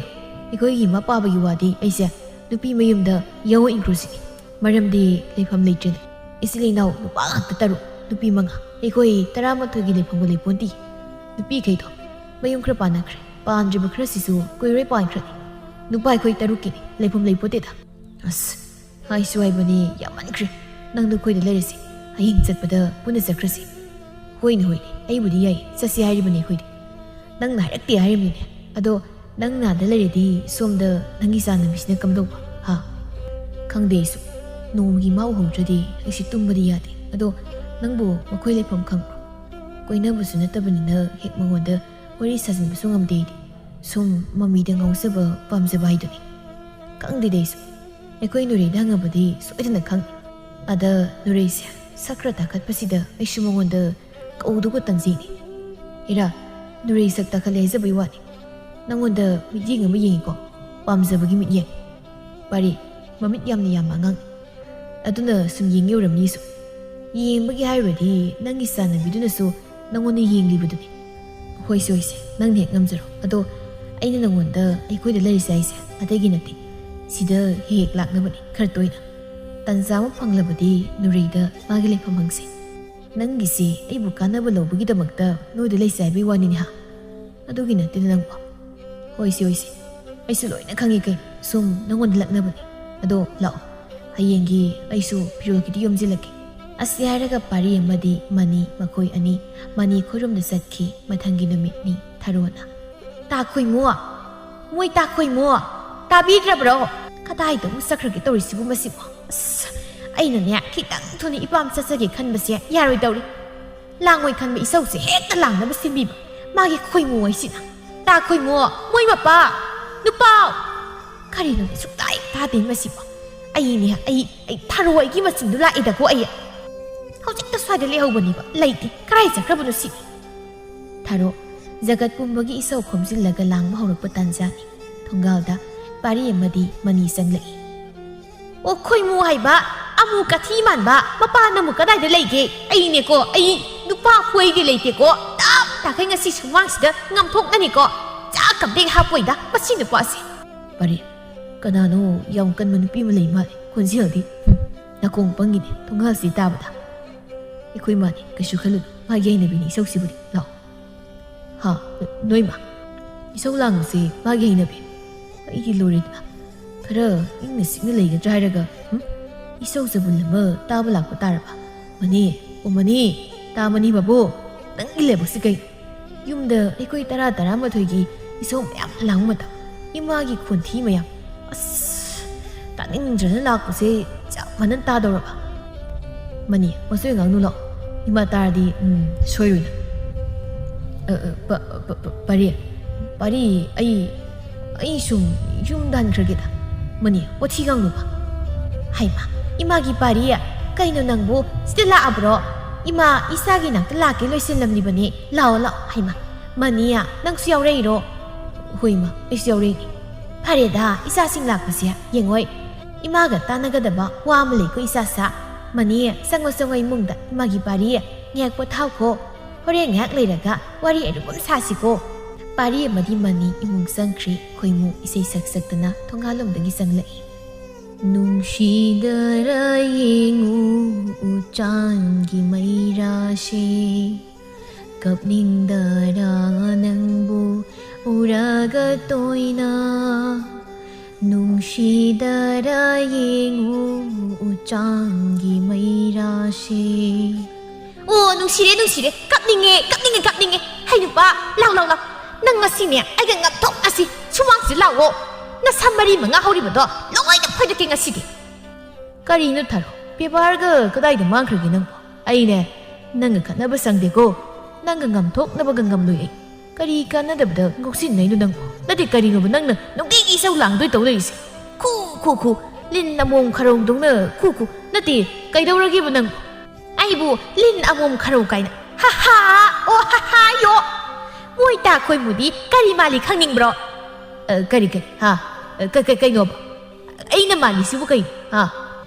ekoi ima paba yuwadi aise nupi mayumda yawo inclusive ꯃꯔꯝꯗꯤ ꯂꯩꯐꯝ ꯂꯩꯇ꯭ꯔꯦꯅ ꯏꯆꯤꯜ ꯏꯅꯥꯎ ꯅꯨꯄꯥ ꯉꯥꯛꯇ 6 ꯅꯨꯄꯤ 5 ꯑꯩꯈꯣꯏ 11ꯒꯤ ꯂꯩꯐꯝꯒ ꯂꯩꯄꯣꯟꯇꯤ ꯅꯨꯄꯤꯈꯩꯗꯣ ꯃꯌꯨꯝ ꯈꯔ ꯄꯥꯟꯅꯈ꯭ꯔꯦ ꯄꯥꯟꯗ꯭ꯔꯤꯕ ꯈꯔꯁꯤꯁꯨ ꯀꯨꯏꯔꯣꯏ ꯄꯥꯟꯈ꯭ꯔꯅꯤ ꯅꯨꯄꯥ ꯑꯩꯈꯣꯏ 6ꯀꯤꯅꯤ ꯂꯩꯐꯝ ꯂꯩꯄꯣꯟꯇꯦꯗ ꯑꯁ ꯍꯥꯏꯁꯨ ꯍꯥꯏꯕꯅꯤ ꯌꯥꯝꯃꯟꯈ꯭ꯔꯦ ꯅꯪꯗꯣ ꯑꯩꯈꯣꯏꯗ ꯂꯩꯔꯁꯤ ꯍꯌꯦꯡ ꯆꯠꯄꯗ ꯄꯨꯟꯅ ꯆꯠꯈ꯭ꯔꯁꯤ ꯍꯣꯏꯅꯦ ꯑꯩꯕꯨꯗꯤ ꯌꯥꯏ ꯆꯠꯁꯤ ꯍꯥꯏꯔꯤꯕꯅꯤ ꯑꯩꯈꯣꯏꯗꯤ ꯅꯪꯅ ꯍꯥꯏꯔꯛꯇꯦ ꯍꯥꯏꯔꯤꯕꯅꯤꯅꯦ ꯑꯗꯣ ꯅꯪ ꯅꯥꯗ ꯂꯩꯔꯗꯤ ꯁꯣꯝꯗ ꯅꯪꯒꯤ ꯆꯥꯟꯅꯕꯤꯁꯤꯅ ꯀꯝꯗꯧꯕ ꯍꯥ ꯈꯪꯗꯦ ꯑꯩꯁꯨ ꯅꯣꯡꯃꯒꯤ ꯃꯥ ꯎꯍꯧꯗ꯭ꯔꯗꯤ ꯑꯩꯁꯤ ꯇꯨꯝꯕꯗꯤ ꯌꯥꯗꯦ ꯑꯗꯣ ꯅꯪꯕꯨ ꯃꯈꯣꯏ ꯂꯩꯐꯝ ꯈꯪꯕ꯭ꯔꯣ ꯀꯣꯏꯅꯕꯁꯨ ꯅꯠꯇꯕꯅꯤꯅ ꯍꯦꯛ ꯃꯉꯣꯟꯗ ꯋꯥꯔꯤ ꯁꯥꯖꯤꯟꯕꯁꯨ ꯉꯝꯗꯦ ꯑꯩꯗꯤ ꯁꯨꯝ ꯃꯃꯤꯗ ꯉꯥꯎꯖꯕ ꯄꯥꯝꯖꯕ ꯍꯥꯏꯗꯨꯅꯤ ꯈꯪꯗꯦꯗ ꯑꯩꯁꯨ ꯑꯩꯈꯣꯏ ꯅꯨꯔꯩꯗ ꯍꯪꯉꯕꯗꯤ ꯁꯣꯏꯗꯅ ꯈꯪꯅꯤ ꯑꯗ ꯅꯨꯔꯩꯁꯦ ꯁꯛ ꯈꯔ ꯇꯥꯈꯠꯄꯁꯤꯗ ꯑꯩꯁꯨ ꯃꯉꯣꯟꯗ ꯀꯧꯗꯧꯕ ꯇꯟꯖꯩꯅꯤ ꯏꯔꯥ ꯅꯨꯔꯩ ꯁꯛ ꯇꯥꯈꯠꯂꯦ ꯍꯥꯏꯖꯕꯩ ꯋꯥꯅꯤ ꯅꯪꯉꯣꯟꯗ ꯃꯤꯠꯌꯦꯡ ꯑꯃ ꯌꯦꯡꯉꯤꯀꯣ ꯄꯥꯝꯖꯕꯒꯤ ꯃꯤꯠꯌꯦꯡ ꯄꯥꯔꯤ ꯃꯃꯤꯠ ꯌꯥꯝꯅ ꯌꯥꯝꯕ ꯑꯉꯥꯡ ꯑꯗꯨꯅ ꯁꯨꯝ ꯌꯦꯡ ꯌꯧꯔꯝꯅꯤꯁꯨ ꯌꯦꯡꯕꯒꯤ ꯍꯥꯏꯔꯨꯔꯗꯤ ꯅꯪꯒꯤ ꯆꯥꯟꯅꯕꯤꯗꯨꯅꯁꯨ ꯅꯪꯉꯣꯟꯗ ꯌꯦꯡꯂꯤꯕꯗꯨꯅꯤ ꯍꯣꯏꯁꯦ ꯅꯪꯅ ꯍꯦꯛ ꯉꯝꯖꯔꯣ ꯑꯗꯣ ꯑꯩꯅ ꯅꯪꯉꯣꯟꯗ ꯑꯩꯈꯣꯏꯗ ꯂꯩꯔꯤꯁꯦ ꯍꯥꯏꯁꯦ ꯑꯇꯩꯒꯤ ꯅꯠꯇꯦ ꯁꯤꯗ ꯍꯦꯛ ꯂꯥꯛꯅꯕꯅꯤ ꯈꯔ ꯇꯣꯏꯅ ꯇꯟꯖꯥ ꯑꯃ ꯐꯪꯂꯕꯗꯤ ꯅꯨꯔꯩꯗ ꯃꯥꯒꯤ ꯂꯩꯐꯝ ꯍꯪꯁꯤ ꯅꯪꯒꯤꯁꯤ ꯑꯩꯕꯨ ꯀꯥꯟꯅꯕ ꯂꯧꯕꯒꯤꯗꯃꯛꯇ ꯅꯣꯏꯗ ꯂꯩꯁꯦ ꯍꯥꯏꯕꯒꯤ ꯋꯥꯅꯤꯅꯦ ꯍꯥ ꯑꯗꯨꯒꯤ ꯅꯠꯇꯦꯗ ꯅꯪꯕꯣ ꯍꯣꯏꯁꯦ ꯑꯩꯁꯨ ꯂꯣꯏꯅ ꯈꯪꯉꯤ ꯀꯩꯅꯣ ꯁꯨꯝ ꯅꯪꯉꯣꯟꯗ ꯂꯛꯅꯕꯅꯤ ꯑꯗꯣ ꯂꯥꯛꯑꯣ ꯍꯌꯦꯡꯒꯤ ꯑꯩꯁꯨ ꯐꯤꯔꯣꯜꯒꯤꯗꯤ ꯌꯣꯝꯖꯤꯜꯂꯛꯀꯦ ꯑꯁꯤ ꯍꯥꯏꯔꯒ ꯄꯥꯔꯤ ꯑꯃꯗꯤ ꯃꯅꯤ ꯃꯈꯣꯏ ꯑꯅꯤ ꯃꯅꯤ ꯈꯣꯏꯔꯣꯝꯗ ꯆꯠꯈꯤ ꯃꯊꯪꯒꯤ ꯅꯨꯃꯤꯠꯅꯤ ꯊꯥꯔꯣꯅ ꯇꯥꯈꯣꯏꯃꯣ ꯃꯣꯏ ꯇꯥꯈꯣꯏꯃꯣ ꯇꯥꯕꯤꯗ꯭ꯔꯕ꯭ꯔꯣ ꯀꯗꯥꯏꯗ ꯑꯃꯨꯛ ꯆꯠꯈ꯭ꯔꯒꯦ ꯇꯧꯔꯤꯁꯤꯕꯨ ꯃꯁꯤꯕꯣ ꯑꯁ ꯑꯩꯅꯅꯦ ꯈꯤꯇꯪ ꯊꯨꯅ ꯏꯄꯥꯝ ꯆꯠꯆꯒꯦ ꯈꯟꯕꯁꯦ ꯌꯥꯔꯣꯏꯗꯧꯔꯤ ꯂꯥꯡꯉꯣꯏ ꯈꯟꯕ ꯏꯁꯧꯁꯦ ꯍꯦꯛꯇ ꯂꯥꯡꯅꯕ ꯁꯤꯟꯕꯤꯕ ꯃꯥꯒꯤ ꯈꯣꯏꯃꯨ ꯍꯥꯏꯁꯤꯅ ꯇꯥꯈꯣꯏꯃꯣ ꯃꯣꯏ ꯃꯄꯥ ꯅꯨꯄꯥꯎ ꯀꯔꯤꯅꯣꯅꯦ ꯁꯨꯛꯇꯥ ꯇꯥꯗꯦ ꯃꯁꯤꯕꯣ ꯑꯩꯅꯦ ꯑꯩ ꯊꯥꯔꯣ ꯑꯩꯒꯤ ꯃꯆꯤꯟꯗꯣ ꯂꯥꯛꯏꯗꯀꯣ ꯑꯩ ꯍꯧꯖꯤꯛꯇ ꯁ꯭ꯋꯥꯏꯗ ꯂꯩꯍꯧꯕꯅꯦꯕ ꯂꯩꯇꯦ ꯀꯔꯥꯏ ꯆꯠꯈ꯭ꯔꯕꯅꯣ ꯁꯤꯅꯤ ꯊꯥꯔꯣ ꯖꯒꯠ ꯄꯨꯝꯕꯒꯤ ꯏꯁꯧ ꯈꯣꯝꯖꯤꯜꯂꯒ ꯂꯥꯡꯕ ꯍꯧꯔꯛꯄ ꯇꯥꯟꯖꯥꯅꯤ ꯊꯣꯡꯒꯥꯜꯗ ꯄꯥꯔꯤ ꯑꯃꯗꯤ ꯃꯅꯤ ꯆꯪꯂꯛꯏ ꯑꯣ ꯈꯣꯏꯃꯨ ꯍꯥꯏꯕ ꯑꯃꯨ ꯀꯊꯤ ꯃꯥꯟꯕ ꯃꯄꯥꯅ ꯑꯃꯨꯛ ꯀꯗꯥꯏꯗ ꯂꯩꯒꯦ ꯑꯩꯅꯦꯀꯣ ꯑꯩ ꯅꯨꯄꯥ ꯈꯣꯏꯒꯤ ꯂꯩꯇꯦꯀꯣ ꯇꯥꯈꯩ ꯉꯁꯤ ꯁꯨꯃꯥꯡꯁꯤꯗ ꯉꯝꯊꯣꯛꯅꯅꯤꯀꯣ ꯆꯥꯛ ꯀꯝꯗꯦꯛ ꯍꯥꯞꯄꯣꯏꯗ ꯃꯁꯤ ꯅꯨꯄꯥꯁꯦ ꯄꯥꯔꯤ ꯀꯅꯥꯅꯣ ꯌꯥꯝ ꯀꯟꯕ ꯅꯨꯄꯤ ꯑꯃ ꯂꯩ ꯃꯥꯜꯂꯦ ꯈꯣꯟꯖꯦꯜꯗꯤ ꯅꯥꯀꯣꯡ ꯄꯪꯒꯤꯅꯦ ꯊꯣꯡꯒꯥꯜꯁꯤ ꯇꯥꯕꯗ ꯑꯩꯈꯣꯏ ꯃꯥꯅꯤ ꯀꯩꯁꯨ ꯈꯜꯂꯨꯅꯨ ꯃꯥꯒꯤ ꯍꯩꯅꯕꯤꯅꯤ ꯏꯁꯧꯁꯤꯕꯨꯗꯤ ꯂꯥꯛꯑꯣ ꯍꯥ ꯅꯣꯏꯃ ꯏꯁꯧ ꯂꯥꯡꯕꯁꯤ ꯃꯥꯒꯤ ꯍꯩꯅꯕꯤ ꯑꯩꯗꯤ ꯂꯣꯏꯔꯦꯗꯅ ꯈꯔ ꯏꯪꯅ ꯆꯤꯛꯅ ꯂꯩꯒꯗ꯭ꯔꯥ ꯍꯥꯏꯔꯒ ꯏꯁꯧ ꯆꯕꯨꯟ ꯑꯃ ꯇꯥꯕ ꯂꯥꯛꯄ ꯇꯥꯔꯕ ꯃꯅꯤ ꯃꯅꯤ ꯇꯥꯃꯅꯤ ꯕꯥꯕꯨ ꯅꯪꯒꯤ ꯂꯥꯏꯕꯛꯁꯤ ꯀꯩ ꯌꯨꯝꯗ ꯑꯩꯈꯣꯏ 11-11ꯒꯤ ꯏꯁꯧ ꯃꯌꯥꯝ ꯂꯥꯡꯕ ꯃꯇꯝ ꯏꯃꯥꯒꯤ ꯈꯣꯟꯊꯤ ꯃꯌꯥꯝ ꯑꯁ ꯇꯥꯅꯤꯡꯗ꯭ꯔꯅ ꯂꯥꯛꯄꯁꯦ ꯆꯞ ꯃꯥꯟꯅ ꯇꯥꯗꯧꯔꯕ ꯃꯅꯤ ꯃꯁꯣꯏ ꯉꯥꯡꯅꯨ ꯂꯥꯛꯑꯣ ꯏꯃꯥ ꯇꯥꯔꯗꯤ ꯁꯣꯏꯔꯣꯏꯅ ꯄꯥꯔꯤ ꯑꯩ ꯁꯨꯝ ꯌꯨꯝꯗ ꯍꯟꯈ꯭ꯔꯒꯦꯗ ꯃꯅꯤ ꯋꯥꯊꯤ ꯉꯥꯡꯅꯨꯕ ꯍꯩꯃꯥ ꯏꯃꯥꯒꯤ ꯄꯥꯔꯤ ꯀꯩꯅꯣ ꯅꯪꯕꯨ ꯁꯤꯗ ꯂꯥꯛꯑꯕ꯭ꯔꯣ ꯏꯃꯥ ꯏꯆꯥꯒꯤ ꯅꯥꯛꯇ ꯂꯥꯛꯀꯦ ꯂꯣꯏꯁꯤꯜꯂꯝꯂꯤꯕꯅꯤ ꯂꯥꯛꯑꯣ ꯍꯩꯃꯥ ꯃꯅꯤꯌꯥ ꯅꯪꯁꯨ ꯌꯥꯎꯔꯛꯏꯔꯣ ꯍꯣꯏ ꯏꯃꯥ ꯑꯩꯁꯨ ꯌꯥꯎꯔꯛꯏꯅꯤ ꯐꯔꯦꯗ ꯏꯆꯥꯁꯤꯡ ꯂꯥꯛꯄꯁꯦ ꯌꯦꯡꯉꯣꯏ ꯏꯃꯥꯒ ꯇꯥꯟꯅꯒꯗꯕ ꯋꯥ ꯑꯃ ꯂꯩꯀꯣ ꯏꯆꯥꯁꯥ ꯃꯅꯤ ꯆꯪꯉꯣ ꯏꯃꯨꯡꯗ ꯏꯃꯥꯒꯤ ꯄꯥꯔꯤ ꯉꯥꯏꯍꯥꯛ ꯄꯣꯊꯥꯎꯀꯣ ꯍꯣꯔꯦꯟ ꯉꯥꯏꯍꯥꯛ ꯂꯩꯔꯒ ꯋꯥꯔꯤ ꯑꯔꯨꯕ ꯁꯥꯁꯤꯀꯣ ꯄꯥꯔꯤ ꯑꯃꯗꯤ ꯃꯅꯤ ꯏꯃꯨꯡ ꯆꯪꯈ꯭ꯔꯤ ꯈꯣꯏꯃꯨ ꯏꯁꯩ ꯁꯛꯇꯅ ꯊꯣꯡꯒꯥꯜꯂꯣꯝꯗꯒꯤ ꯆꯪꯂꯛꯏ ꯅꯨꯡꯁꯤꯗꯔ ꯌꯦꯡꯉꯨ ꯎꯆꯥꯟꯒꯤ ꯃꯩꯔꯥꯁꯦ ꯀꯞꯅꯤꯡꯗꯔꯥ ꯅꯪꯕꯨ ꯎꯔꯒ ꯇꯣꯏꯅ ꯅꯨꯡꯁꯤꯗꯔ ꯌꯦꯡꯉꯨ ꯎꯆꯥꯟꯒꯤ ꯃꯩꯔꯥꯁꯦ ꯑꯣ ꯅꯨꯡꯁꯤꯔꯦ ꯀꯞꯅꯤꯡꯉꯦ ꯍꯩ ꯅꯨꯄꯥ ꯂꯥꯎ ꯅꯪ ꯉꯁꯤꯅꯦ ꯑꯩꯒ ꯉꯞꯊꯣꯛꯅꯁꯤ ꯁꯨꯃꯥꯡꯁꯤꯗ ꯂꯥꯛꯑꯣ ꯅꯁꯝ 4-5 ꯍꯧꯔꯤꯕꯗꯣ ꯂꯣꯏꯅ ꯐꯣꯏꯗꯠꯀꯦ ꯉꯁꯤꯗꯤ ꯀꯔꯤꯅꯣ ꯊꯥꯔꯣ ꯄꯦꯄꯔꯒ ꯀꯗꯥꯏꯗ ꯃꯥꯡꯈ꯭ꯔꯒꯦ ꯅꯪꯕꯣ ꯑꯩꯅꯦ ꯅꯪꯒ ꯈꯠꯅꯕ ꯁꯪꯗꯦꯀꯣ ꯅꯪꯒ ꯉꯝꯊꯣꯛꯅꯕꯒ ꯉꯝꯂꯣꯏ ꯑꯩ ꯀꯔꯤ ꯀꯥꯟꯅꯗꯕꯗ ꯉꯧꯁꯤꯟꯅꯩꯅꯣ ꯅꯪꯕꯣ ꯅꯠꯇꯦ ꯀꯔꯤꯅꯣꯕ ꯅꯪꯅ ꯅꯨꯡꯇꯤꯒꯤ ꯏꯁꯧ ꯂꯥꯡꯗꯣꯏ ꯇꯧ ꯂꯩꯔꯤꯁꯦ ꯈꯨ ꯂꯤꯟ ꯑꯃꯣꯝ ꯈꯔꯧꯗꯧꯅ ꯈꯨ ꯅꯠꯇꯦ ꯀꯩꯗꯧꯔꯒꯦꯕ ꯅꯪ ꯑꯩꯕꯨ ꯂꯤꯟ ꯑꯃꯣꯝ ꯈꯔꯧ ꯀꯥꯏꯅ ꯍꯥ ꯌꯣ ꯃꯣꯏ ꯇꯥꯈꯣꯏꯃꯨꯗꯤ ꯀꯔꯤ ꯃꯥꯜꯂꯤ ꯈꯪꯅꯤꯡꯕ꯭ꯔꯣ ꯀꯔꯤ ꯍꯥ ꯀꯩꯅꯣꯕ ꯑꯩꯅ ꯃꯥꯜꯂꯤꯁꯤꯕꯨ ꯀꯩꯅꯣ ꯍꯥ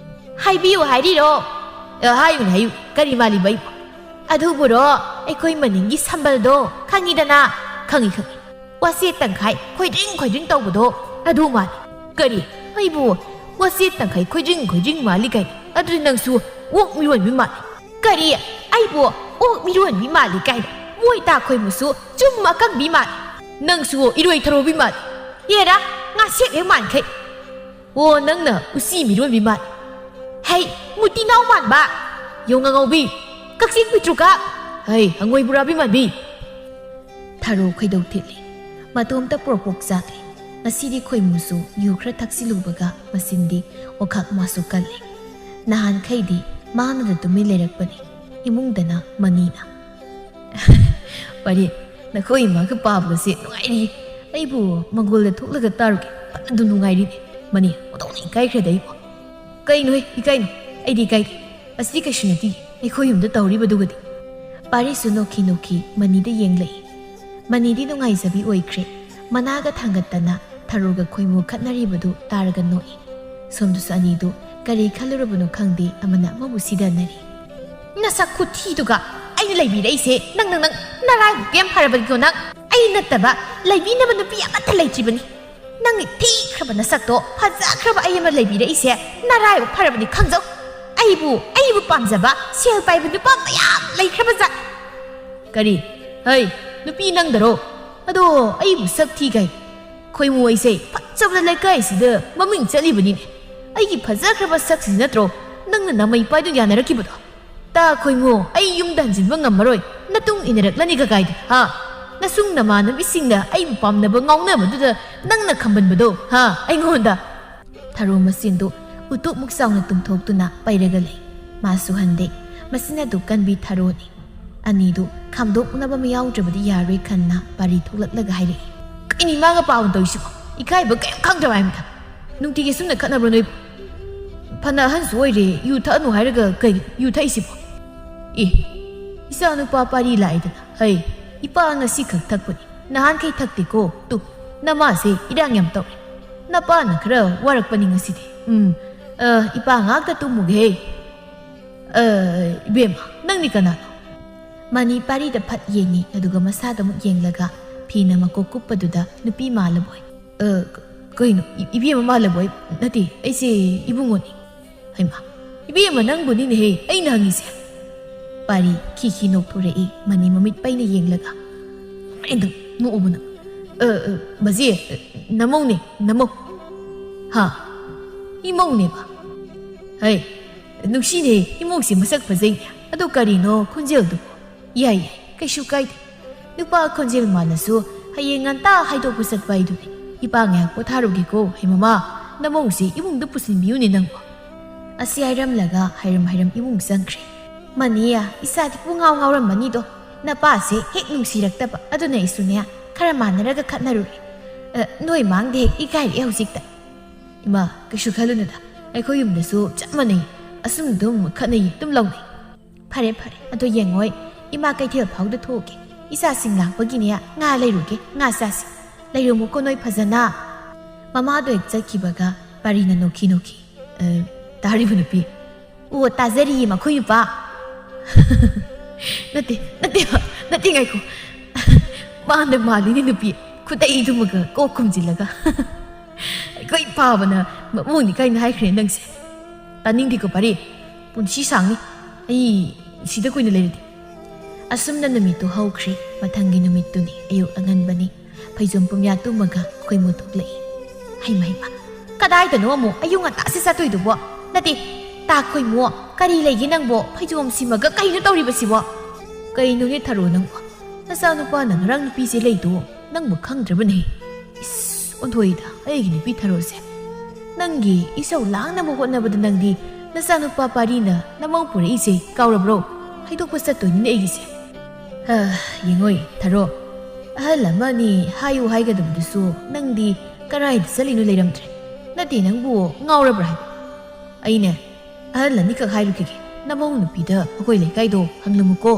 ꯍꯥꯏꯕꯤꯌꯨ ꯍꯥꯏꯔꯤꯔꯣ ꯍꯥꯏꯌꯨ ꯀꯔꯤ ꯃꯥꯜꯂꯤꯕ ꯑꯩꯕꯨ ꯑꯗꯨꯕꯨꯔꯣ ꯑꯩꯈꯣꯏ ꯃꯅꯤꯡꯒꯤ ꯁꯝꯕꯜꯗꯣ ꯈꯪꯉꯤꯗꯅ ꯈꯪꯉꯤ ꯋꯥꯆꯦꯠ ꯇꯪꯈꯥꯏ ꯈꯣꯏꯗ꯭ꯔꯤꯡ ꯇꯧꯕꯗꯣ ꯑꯗꯨ ꯃꯥꯜꯂꯤ ꯀꯔꯤ ꯑꯩꯕꯨ ꯋꯥꯁꯦ ꯇꯪꯈꯥꯏ ꯈꯣꯏꯖꯤꯡ ꯃꯥꯜꯂꯤ ꯀꯥꯏꯅ ꯑꯗꯨꯗꯤ ꯅꯪꯁꯨ ꯑꯣꯛ ꯃꯤꯔꯣꯟꯕꯤ ꯃꯥꯜꯂꯤ ꯀꯔꯤ ꯑꯩꯕꯨ ꯑꯣꯛ ꯃꯤꯔꯣꯟꯕꯤ ꯃꯥꯜꯂꯤ ꯀꯥꯏꯅ ꯃꯣꯏ ꯇꯥꯈꯣꯏꯃꯨꯁꯨ ꯆꯨꯝ ꯑꯀꯪꯕꯤ ꯃꯥꯜꯂꯤ ꯅꯪꯁꯨ ꯏꯔꯣꯏ ꯊꯔꯣꯕꯤ ꯃꯥꯜꯂꯤ ꯌꯦꯔꯥ ꯉꯥꯁꯦꯛ ꯍꯦꯛ ꯃꯥꯟꯈꯩ ꯑꯣ ꯅꯪꯅ ꯎꯆꯤ ꯃꯤꯔꯣꯟꯕꯤ ꯃꯥꯜꯂꯤ ꯍꯩ ꯃꯨꯇꯤꯅꯥꯎ ꯃꯥꯟꯕ ꯌꯣꯡ ꯑꯉꯧꯕꯤ ꯀꯛꯆꯤꯡ ꯄꯤꯇ꯭ꯔꯨꯀꯥ ꯍꯩ ꯍꯪꯉꯣꯏ ꯕꯨꯔꯥꯕꯤ ꯃꯥꯟꯕꯤ ꯊꯔꯣ ꯈꯣꯏꯗꯧ ꯊꯤꯠꯂꯤ ꯃꯇꯣꯝꯇ ꯄ꯭ꯔꯣꯛ ꯆꯥꯛꯂꯤ ꯉꯁꯤꯗꯤ ꯈꯣꯏꯃꯨꯁꯨ ꯌꯨ ꯈꯔ ꯊꯛꯆꯤꯜꯂꯨꯕꯒ ꯃꯆꯤꯟꯗꯤ ꯑꯣꯈꯥꯛ ꯃꯥꯁꯨ ꯀꯜꯂꯤ ꯅꯍꯥꯟꯈꯩꯗꯤ ꯃꯥꯅꯗ ꯇꯨꯃꯤꯟ ꯂꯩꯔꯛꯄꯅꯤ ꯏꯃꯨꯡꯗꯅ ꯃꯅꯤꯅ ꯄꯔꯤ ꯅꯈꯣꯏ ꯏꯃꯥꯒ ꯄꯥꯕꯒꯁꯦ ꯅꯨꯡꯉꯥꯏꯔꯤ ꯑꯩꯕꯨ ꯃꯪꯒꯣꯜꯗ ꯊꯣꯛꯂꯒ ꯇꯥꯔꯨꯒꯦ ꯐꯅ ꯑꯗꯨꯝ ꯅꯨꯡꯉꯥꯏꯔꯤꯅꯦ ꯃꯅꯤ ꯑꯣꯟꯊꯣꯛꯅ ꯏꯀꯥꯏꯈ꯭ꯔꯦꯗ ꯑꯩꯕꯨ ꯀꯩꯅꯣꯍꯦ ꯏꯀꯥꯏꯅꯣ ꯑꯩꯗꯤ ꯏꯀꯥꯏꯗꯦ ꯑꯁꯤꯗꯤ ꯀꯩꯁꯨ ꯅꯠꯇꯦ ꯑꯩꯈꯣꯏ ꯌꯨꯝꯗ ꯇꯧꯔꯤꯕꯗꯨꯒꯗꯤ ꯄꯥꯔꯤꯁꯨ ꯅꯣꯛꯈꯤ ꯃꯅꯤꯗ ꯌꯦꯡꯂꯛꯏ ꯃꯅꯤꯗꯤ ꯅꯨꯡꯉꯥꯏꯖꯕꯤ ꯑꯣꯏꯈ꯭ꯔꯦ ꯃꯅꯥꯒ ꯊꯥꯡꯒꯠꯇꯅ ꯊꯔꯣꯒ ꯈꯣꯏꯃꯨ ꯈꯠꯅꯔꯤꯕꯗꯨ ꯇꯥꯔꯒ ꯅꯣꯛꯏ ꯁꯣꯝꯗꯁꯨ ꯑꯅꯤꯗꯨ ꯀꯔꯤ ꯈꯜꯂꯨꯔꯕꯅꯣ ꯈꯪꯗꯦ ꯑꯃꯅ ꯑꯃꯕꯨ ꯁꯤꯗꯅꯔꯤ ꯅꯁꯛ ꯈꯨꯊꯤꯗꯨꯒ ꯑꯩꯅ ꯂꯩꯕꯤꯔꯛꯏꯁꯦ ꯅꯪ ꯅꯔꯥꯏꯕꯛ ꯌꯥꯝ ꯐꯔꯕꯅꯤꯀꯣ ꯅꯪ ꯑꯩ ꯅꯠꯇꯕ ꯂꯩꯕꯤꯅꯕ ꯅꯨꯄꯤ ꯑꯃꯠꯇ ꯂꯩꯇ꯭ꯔꯤꯕꯅꯤ ꯅꯪꯒꯤ ꯊꯤꯈ꯭ꯔꯕ ꯅꯁꯛꯇꯣ ꯐꯖꯈ꯭ꯔꯕ ꯑꯩ ꯑꯃ ꯂꯩꯕꯤꯔꯛꯏꯁꯦ ꯅꯔꯥꯏꯕꯛ ꯐꯔꯕꯅꯤ ꯈꯪꯖꯧ ꯑꯩꯕꯨ ꯄꯥꯝꯖꯕ ꯁꯦꯜ ꯄꯥꯏꯕ ꯅꯨꯄꯥ ꯃꯌꯥꯝ ꯂꯩꯈ꯭ꯔꯕ ꯖꯥꯠ ꯀꯔꯤ ꯍꯩ ꯅꯨꯄꯤ ꯅꯪꯗꯔꯣ ꯑꯗꯣ ꯑꯩꯕꯨ ꯁꯛ ꯊꯤ ꯀꯥꯏ ꯈꯣꯏꯃꯨ ꯑꯩꯁꯦ ꯐꯖꯕ ꯂꯩꯀꯥꯏꯁꯤꯗ ꯃꯃꯤꯡ ꯆꯠꯂꯤꯕꯅꯤꯅꯦ ꯑꯩꯒꯤ ꯐꯖꯈ꯭ꯔꯕ ꯁꯛꯁꯤ ꯅꯠꯇ꯭ꯔꯣ ꯅꯪꯅ ꯅꯃꯩ ꯄꯥꯏꯗꯨ ꯌꯥꯅꯔꯛꯈꯤꯕꯗꯣ ꯇꯥ ꯈꯣꯏꯃꯨ ꯑꯩ ꯌꯨꯝꯗ ꯍꯟꯖꯤꯟꯕ ꯉꯝꯃꯔꯣꯏ ꯅꯇꯨꯡ ꯏꯟꯅꯔꯛꯂꯅꯤ ꯀꯥꯏꯗ ꯍꯥ ꯅꯁꯨꯡ ꯅꯃꯥꯟꯅꯕꯤꯁꯤꯡꯅ ꯑꯩꯕꯨ ꯄꯥꯝꯅꯕ ꯉꯥꯎꯅꯕꯗꯨꯗ ꯅꯪꯅ ꯈꯝꯕꯟꯕꯗꯣ ꯍꯥ ꯑꯩꯉꯣꯟꯗ ꯊꯔꯣ ꯃꯆꯤꯟꯗꯨ ꯎꯇꯨꯞꯃꯨꯛ ꯆꯥꯎꯅ ꯇꯨꯝꯊꯣꯛꯇꯨꯅ ꯄꯩꯔꯒ ꯂꯩ ꯃꯥꯁꯨ ꯍꯟꯗꯦ ꯃꯆꯤꯟ ꯑꯗꯨ ꯀꯟꯕꯤ ꯊꯔꯣꯅꯤ ꯑꯅꯤꯗꯨ ꯈꯥꯝꯗꯣꯛꯅꯕ ꯑꯃ ꯌꯥꯎꯗ꯭ꯔꯕꯗꯤ ꯌꯥꯔꯣꯏ ꯈꯟꯅ ꯄꯥꯔꯤ ꯊꯣꯛꯂꯛꯂꯒ ꯍꯥꯏꯔꯛꯏ ꯀꯩꯅꯤ ꯃꯥꯒ ꯄꯥꯎꯅ ꯇꯧꯔꯤꯁꯤꯕꯣ ꯏꯀꯥꯏꯕ ꯀꯩꯝ ꯈꯪꯗ꯭ꯔꯕ ꯍꯥꯏꯕꯗ ꯅꯨꯡꯇꯤꯒꯤ ꯁꯨꯝꯅ ꯈꯠꯅꯕ꯭ꯔꯣ ꯅꯣꯏꯕꯨ ꯐꯅ ꯑꯍꯟꯁꯨ ꯑꯣꯏꯔꯦ ꯌꯨ ꯊꯛꯑꯅꯨ ꯍꯥꯏꯔꯒ ꯀꯩ ꯌꯨ ꯊꯛꯏꯁꯤꯕꯣ ꯏꯆꯥ ꯅꯨꯄꯥ ꯄꯥꯔꯤ ꯂꯥꯛꯏꯗꯅ ꯍꯩ ꯏꯄꯥ ꯉꯁꯤ ꯈꯛ ꯊꯛꯄꯅꯤ ꯅꯍꯥꯟꯈꯩ ꯊꯛꯇꯦꯀꯣ ꯇꯨ ꯅꯃꯥꯁꯦ ꯏꯔꯥꯡ ꯌꯥꯝ ꯇꯧꯔꯦ ꯅꯄꯥꯅ ꯈꯔ ꯋꯥꯔꯛꯄꯅꯤ ꯉꯁꯤꯗꯤ ꯏꯄꯥ ꯉꯥꯛꯇ ꯇꯨꯝꯃꯨꯒꯦ ꯏꯕꯦꯝꯃ ꯅꯪꯗꯤ ꯀꯅꯥꯅꯣ ꯃꯅꯤ ꯄꯥꯔꯤꯗ ꯐꯠ ꯌꯦꯡꯉꯤ ꯑꯗꯨꯒ ꯃꯁꯥꯗ ꯑꯃꯨꯛ ꯌꯦꯡꯂꯒ ꯐꯤꯅ ꯃꯀꯣꯛ ꯀꯨꯞꯄꯗꯨꯗ ꯅꯨꯄꯤ ꯃꯥꯜꯂꯕꯣꯏ ꯀꯩꯅꯣ ꯏꯕꯦꯝꯃ ꯃꯥꯜꯂꯕꯣꯏ ꯅꯠꯇꯦ ꯑꯩꯁꯦ ꯏꯕꯨꯡꯉꯣꯅꯤ ꯍꯩꯃꯥ ꯏꯕꯦꯝꯃ ꯅꯪꯕꯨꯅꯤꯅꯦꯍꯦ ꯑꯩꯅ ꯍꯪꯉꯤꯁꯦ ꯄꯥꯔꯤ ꯈꯤꯈꯤ ꯅꯣꯛꯊꯣꯔꯛꯏ ꯃꯅꯤ ꯃꯃꯤꯠ ꯄꯩꯅ ꯌꯦꯡꯂꯒ ꯑꯩꯗꯪ ꯅꯣꯛꯎꯕꯅ ꯕꯖꯦ ꯅꯃꯧꯅꯦ ꯅꯃꯧ ꯍꯥ ꯏꯃꯧꯅꯦꯕ ꯍꯩ ꯅꯨꯡꯁꯤꯅꯦ ꯏꯃꯧꯁꯤ ꯃꯁꯛ ꯐꯖꯩꯅꯦ ꯑꯗꯣ ꯀꯔꯤꯅꯣ ꯈꯣꯟꯖꯦꯜꯗꯨꯕꯨ ꯌꯥꯏ ꯀꯩꯁꯨ ꯀꯥꯏꯗꯦ ꯅꯨꯄꯥ ꯈꯣꯟꯖꯦꯜ ꯃꯥꯜꯂꯁꯨ ꯍꯌꯦꯡ ꯉꯟꯇꯥ ꯍꯥꯏꯗꯣꯛꯄ ꯆꯠꯄ ꯍꯥꯏꯗꯨꯅꯤ ꯏꯄꯥ ꯉꯥꯏꯍꯥꯛ ꯄꯣꯊꯥꯔꯨꯒꯦꯀꯣ ꯍꯩ ꯃꯃꯥ ꯅꯃꯧꯁꯤ ꯏꯃꯨꯡꯗ ꯄꯨꯁꯤꯟꯕꯤꯌꯨꯅꯦ ꯅꯪꯕꯨ ꯑꯁꯤ ꯍꯥꯏꯔꯝꯂꯒ ꯍꯩꯔꯝ ꯏꯃꯨꯡ ꯆꯪꯈ꯭ꯔꯦ ꯃꯅꯤꯌꯥ ꯏꯆꯥꯗꯤ ꯄꯨꯡꯉꯥꯎ ꯉꯥꯎꯔꯝꯃꯅꯤꯗꯣ ꯅꯄꯥꯁꯦ ꯍꯦꯛ ꯅꯨꯡꯁꯤꯔꯛꯇꯕ ꯑꯗꯨꯅ ꯑꯩꯁꯨꯅꯦ ꯈꯔ ꯃꯥꯟꯅꯔꯒ ꯈꯠꯅꯔꯨꯔꯦ ꯅꯣꯏ ꯃꯥꯡꯗ ꯍꯦꯛ ꯏꯀꯥꯏꯔꯛꯑꯦ ꯍꯧꯖꯤꯛꯇ ꯏꯃꯥ ꯀꯩꯁꯨ ꯈꯜꯂꯨꯅꯨꯗ ꯑꯩꯈꯣꯏ ꯌꯨꯝꯗꯁꯨ ꯆꯞ ꯃꯥꯟꯅꯩ ꯑꯁꯨꯝ ꯑꯗꯨꯝ ꯈꯠꯅꯩ ꯑꯗꯨꯝ ꯂꯧꯅꯩ ꯐꯔꯦ ꯑꯗꯣ ꯌꯦꯡꯉꯣꯏ ꯏꯃꯥ ꯀꯩꯊꯦꯜ ꯐꯥꯎꯗ ꯊꯣꯛꯎꯒꯦ ꯏꯆꯥꯁꯤꯡ ꯂꯥꯛꯄꯒꯤꯅꯦ ꯉꯥ ꯂꯩꯔꯨꯒꯦ ꯉꯥ ꯆꯥꯁꯤ ꯂꯩꯔꯝꯃꯨꯀꯣ ꯅꯣꯏ ꯐꯖꯅ ꯃꯃꯥꯗꯣ ꯍꯦꯛ ꯆꯠꯈꯤꯕꯒ ꯄꯥꯔꯤꯅ ꯅꯣꯛꯈꯤ ꯇꯥꯔꯤꯕ ꯅꯨꯄꯤ ꯑꯣ ꯇꯥꯖꯔꯤꯌꯦ ꯃꯈꯣꯏ ꯅꯨꯄꯥ ꯅꯠꯇꯦ ꯉꯥꯏꯈꯣ ꯃꯥꯅ ꯃꯥꯜꯂꯤꯅꯦ ꯅꯨꯄꯤ ꯈꯨꯗꯩꯗꯨꯃꯒ ꯀꯣꯛ ꯈꯨꯝꯖꯤꯜꯂꯒ ꯑꯩꯈꯣꯏ ꯄꯥꯕꯅ ꯃꯃꯣꯡꯅꯤ ꯀꯥꯏꯅ ꯍꯥꯏꯈ꯭ꯔꯦ ꯅꯪꯁꯦ ꯇꯥꯅꯤꯡꯗꯦꯀꯣ ꯄꯥꯔꯤ ꯄꯨꯟꯁꯤ ꯁꯥꯡꯅꯤ ꯑꯩ ꯁꯤꯗ ꯀꯨꯏꯅ ꯂꯩꯔꯗꯤ ꯑꯁꯨꯝꯅ ꯅꯨꯃꯤꯠꯇꯨ ꯍꯧꯈ꯭ꯔꯦ ꯃꯊꯪꯒꯤ ꯅꯨꯃꯤꯠꯇꯨꯅꯤ ꯑꯌꯨꯛ ꯑꯉꯟꯕꯅꯤ ꯐꯩꯖꯣꯝ ꯄꯨꯝꯌꯥ ꯇꯨꯝꯃꯒ ꯈꯣꯏꯃꯨ ꯊꯣꯛꯂꯛꯏ ꯍꯩꯃ ꯀꯗꯥꯏꯗꯅꯣ ꯑꯃꯨꯛ ꯑꯌꯨꯛ ꯉꯟꯇꯥꯁꯦ ꯆꯠꯇꯣꯏꯗꯨꯕꯣ ꯅꯠꯇꯦ ꯇꯥ ꯈꯣꯏꯃꯨ ꯀꯔꯤ ꯂꯩꯒꯦ ꯅꯪꯕꯣ ꯐꯩꯖꯣꯝ ꯁꯤꯃꯒ ꯀꯩꯅꯣ ꯇꯧꯔꯤꯕꯁꯤꯕꯣ ꯀꯩꯅꯣꯅꯦ ꯊꯔꯣ ꯅꯪꯕꯣ ꯅꯆꯥ ꯅꯨꯄꯥꯅ ꯉꯔꯥꯡ ꯅꯨꯄꯤꯁꯦ ꯂꯩꯗꯣ ꯅꯪꯕꯨ ꯈꯪꯗ꯭ꯔꯕꯅꯦ ꯏꯁ ꯑꯣꯟꯊꯣꯛꯏꯗ ꯑꯩꯒꯤ ꯅꯨꯄꯤ ꯊꯔꯣꯁꯦ ꯅꯪꯒꯤ ꯏꯁꯧ ꯂꯥꯡꯅꯕ ꯍꯣꯠꯅꯕꯗ ꯅꯪꯗꯤ ꯅꯆꯥꯅꯨꯄꯥ ꯄꯥꯔꯤꯅ ꯅꯃꯧ ꯄꯨꯔꯛꯏꯁꯦ ꯀꯥꯎꯔꯕ꯭ꯔꯣ ꯍꯩꯗꯣꯛꯄ ꯆꯠꯇꯣꯏꯅꯤꯅꯦ ꯑꯩꯒꯤꯁꯦ ꯌꯦꯡꯉꯣꯏ ꯊꯔꯣ ꯑꯍꯜ ꯑꯃꯅꯤ ꯍꯥꯏꯌꯨ ꯍꯥꯏꯒꯗꯕꯗꯨꯁꯨ ꯅꯪꯗꯤ ꯀꯔꯥꯏꯗ ꯆꯠꯂꯤꯅꯣ ꯂꯩꯔꯝꯗ꯭ꯔꯦ ꯅꯠꯇꯦ ꯅꯪꯕꯨ ꯉꯥꯎꯔꯕ꯭ꯔꯥ ꯍꯥꯏꯕ ꯑꯩꯅꯦ ꯑꯍꯜ ꯑꯅꯤꯈꯛ ꯍꯥꯏꯔꯨꯈꯤꯒꯦ ꯅꯃꯧ ꯅꯨꯄꯤꯗ ꯑꯩꯈꯣꯏ ꯂꯩꯀꯥꯏꯗꯣ ꯍꯪꯂꯝꯃꯨꯀꯣ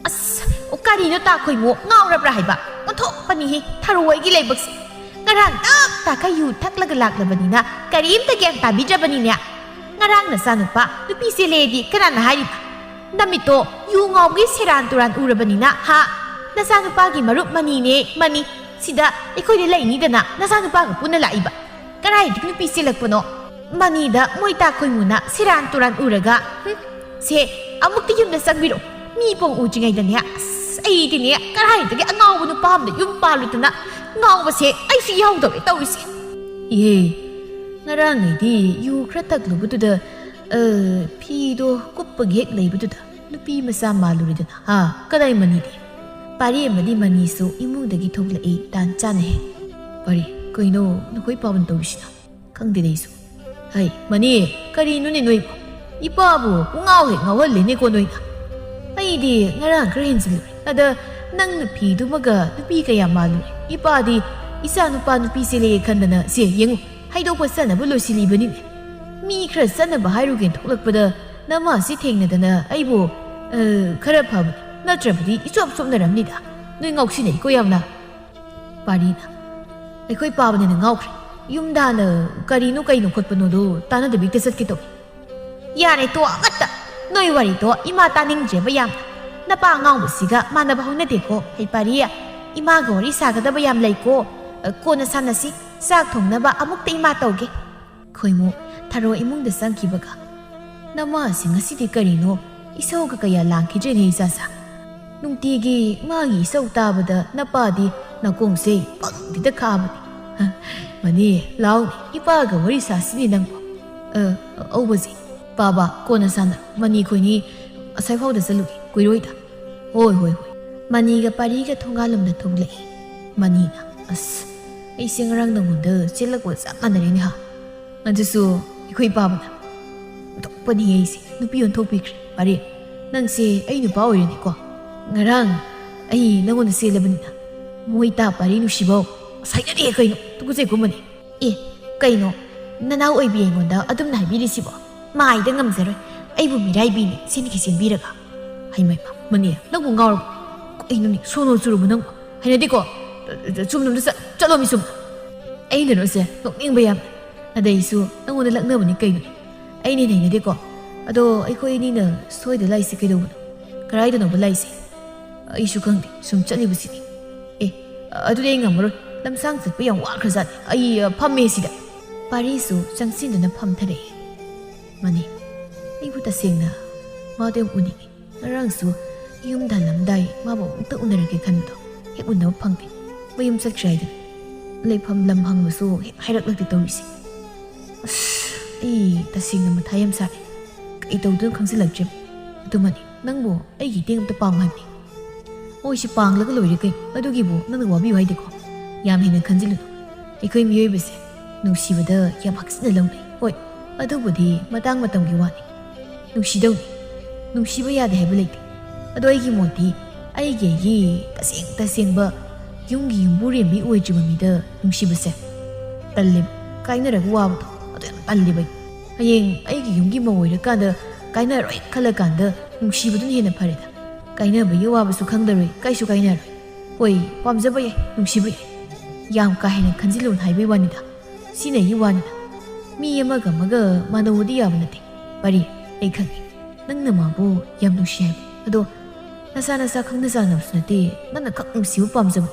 ꯑꯁ ꯀꯔꯤꯅꯣ ꯇꯥ ꯈꯣꯏꯃꯨ ꯉꯥꯎꯔꯕ꯭ꯔꯥ ꯍꯥꯏꯕ ꯑꯣꯟꯊꯣꯛꯄꯅꯤꯍꯦ ꯊꯔꯣ ꯑꯩꯒꯤ ꯂꯥꯏꯕꯛꯁꯦ ꯉꯔꯥꯡ ꯇꯥꯛ ꯌꯨ ꯊꯛꯂꯒ ꯂꯥꯛꯂꯕꯅꯤ나 ꯀꯔꯤꯝꯇ ꯒ꯭ꯌꯥꯟ ꯇꯥꯕꯤꯗ꯭ꯔꯕꯅꯤꯅꯦ ꯉꯔꯥꯡ ꯅꯆꯥꯅꯨꯄꯥ ꯅꯨꯄꯤ ꯆꯦꯜꯂꯦꯗꯤ ꯀꯅꯥꯅ ꯍꯥꯏꯔꯤꯕ ꯅꯃꯤꯠꯇꯣ ꯌꯨ ꯉꯥꯎꯕꯒꯤ ꯁꯦꯔꯥꯟ ꯇꯨꯔꯥꯟ ꯎꯔꯕꯅꯤꯅ ꯍꯥ ꯅꯆꯥꯅꯨꯄꯥꯒꯤ ꯃꯔꯨꯞ ꯃꯅꯤ ꯁꯤꯗ ꯑꯩꯈꯣꯏꯗ ꯂꯩꯅꯤꯗꯅ ꯅꯆꯥꯅꯨꯄꯥꯒ ꯄꯨꯟꯅ ꯂꯥꯛꯏꯕ ꯀꯔꯥꯏꯗꯒꯤ ꯅꯨꯄꯤ ꯆꯦꯜꯂꯛꯄꯅꯣ Manida moita khoimuna siran turan uraga se amukti yumda sangbiro mi pong ujingai dane ai dine karai dage angaw bu nupa amda yum palutuna ngaw ba se ai si yaw do tawise ye ngarang nei di yu khra tak lu budu da phi do kup gek lei budu da nupi masa maluri da ha kadai mani di pari madi mani su imung dagi thokla e dan chane he pari koino nukoi pawan tawsina khang de dei su hai mani kari nu ni noi ipa bu ngaw he ngaw le ni ko noi na ai di ngarang green zil ada nang nupi du maga nupi kaya malu ipa di isa nupa nupi se le khandana se yengu haido pasana bu lo sili bani mi khra sana ba hairu gen tholak pada nama si thengna dana ai bu khara phab natrabdi isop sop naramni da noi ngau si nei ko yamna pari na ai khoi pa bani na ngau khri yum da na kari nu kai nu khot pano do tana de big tesat ki to yare to amata noi wari to ima ta ning je bayam na pa ngaw bu siga mana ba hona de ko hai pari ya ima go ri sa ga da bayam lai ko ko na sana si sak thong na ba amuk te ima tawge khoimu tharo imung da sang ki baga nama si ngasi de kari no isau ka kaya lang ki je nei sa sa nung ti gi ma gi sau ta ba da na pa di na kong se pang di da kha ba mani law ipa ga wari sa si ni nang au ba ji pa ba ko na san mani khoi ni asai phau da salu koi roi da hoi hoi hoi mani ga pari ga thonga lum da thong le mani na as ai singrang nang da chilak wa sa manari ni ha anjusu ikhoi pa ba to pani ai si nu pi on thok pi pari nang se ai nu ba oi ni ko ngarang ai nangon se le bani na moi ta pari nu shibo sai na de kai no tu ku se ko mani e kai no nanau oi bi ngon da adum nai bi ri sibo mai da ngam zeroi ai bu mi rai bi ni sin ki sin bi ra ga hai mai ma mani nang bu ngaw ai nu ni sono suru bu nang hai na di ko chum num da chalo mi sum ai ne no se nok ning ba yam adai su nangon da lak na bani kai ni ai ni nei na di ko ado ai khoi ni na soi da lai se kai do karai da no ba lai se ai su khang di sum chali bu si ni adu de ngam ro lam sang zat ba yang wa khra zat ai pham me si da pari su chang sin da na pham thare mani ai bu ta seng na ma de uni rang su yum da lam dai ma bo ta unar ke khan do he un no phang de ba yum sak chai da le pham lam hang ma su hai rak lak ti to si ai ta sing na ma thayam sa ai to du khang si lak jim tu mani nang bo ai gi ting ta pang hai ni oi si pang la ga loi ke adu gi bu nang wa bi wai de ko yam hin na khan ji lu ai khoi mi yoi ba se nu si ba da yam hak sin lam nei oi adu bu di matang matam gi wa ni nu si dau nu si ba ya de hai ba le adu ai gi mo di ai ge yi ta seng ba yung gi yung bu re mi oi ji ba mi da nu si ba se talim kai na ra wa ba adu talli bai hayeng ai gi yung gi mo oi ra ka da kai na roi khala kan da nu si ba dun he na phare da kai na ba yawa ba su khang da roi kai su kai na oi pam ja ba ye nu si ba yam ka he na khan ji lu hai bai wa ni da si ne yi wa ni da mi yama ga ma ga ma da wo di ya ba na te pari ai khang nang na ma bu yam nu si hai ado nasa khang na sa na su na te nan na khak nu si bu pam ja ba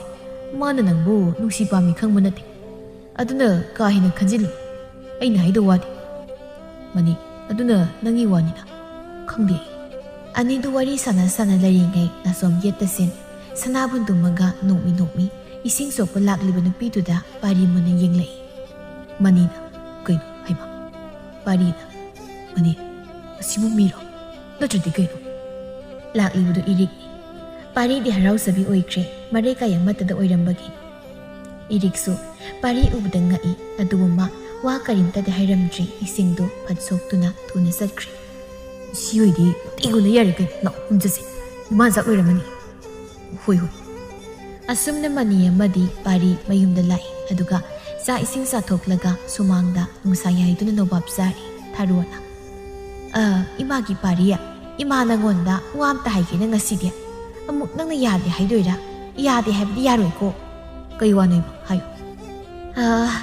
ma na nang bu nu si pa mi khang ma na te aduna ka he na khan ji lu ai na hai do wa di mani aduna nangi wa ni na khang di ani du wari sana lari ngai na som yet ta sin sana bun du maga nokmi ising so pa lak liba nu pi tu da pari mo na yeng lai mani na kai no hai ma pari na mani asimu mi ro na chudi kai no lak liba du irik pari di harau sabi oi kre mare ka yang mata da oi ram bagi irik so pari ubda ngai adu ma wa karim ta de hairam tri ising do phat sok tu na tu na sat kre si oi di igu na yari kai no unja se ma za oi ram ni hoi asum na mani amadi pari mayum da lai aduga sa ising sa thoklaga sumang da nungsa yai tu na no bab sari tharuana ima gi pari ya ima na ngon da wam ta hai ke na ngasi dia amuk nang na ya de hai doi ra ya de hai bi ya roi ko kai wa nei hai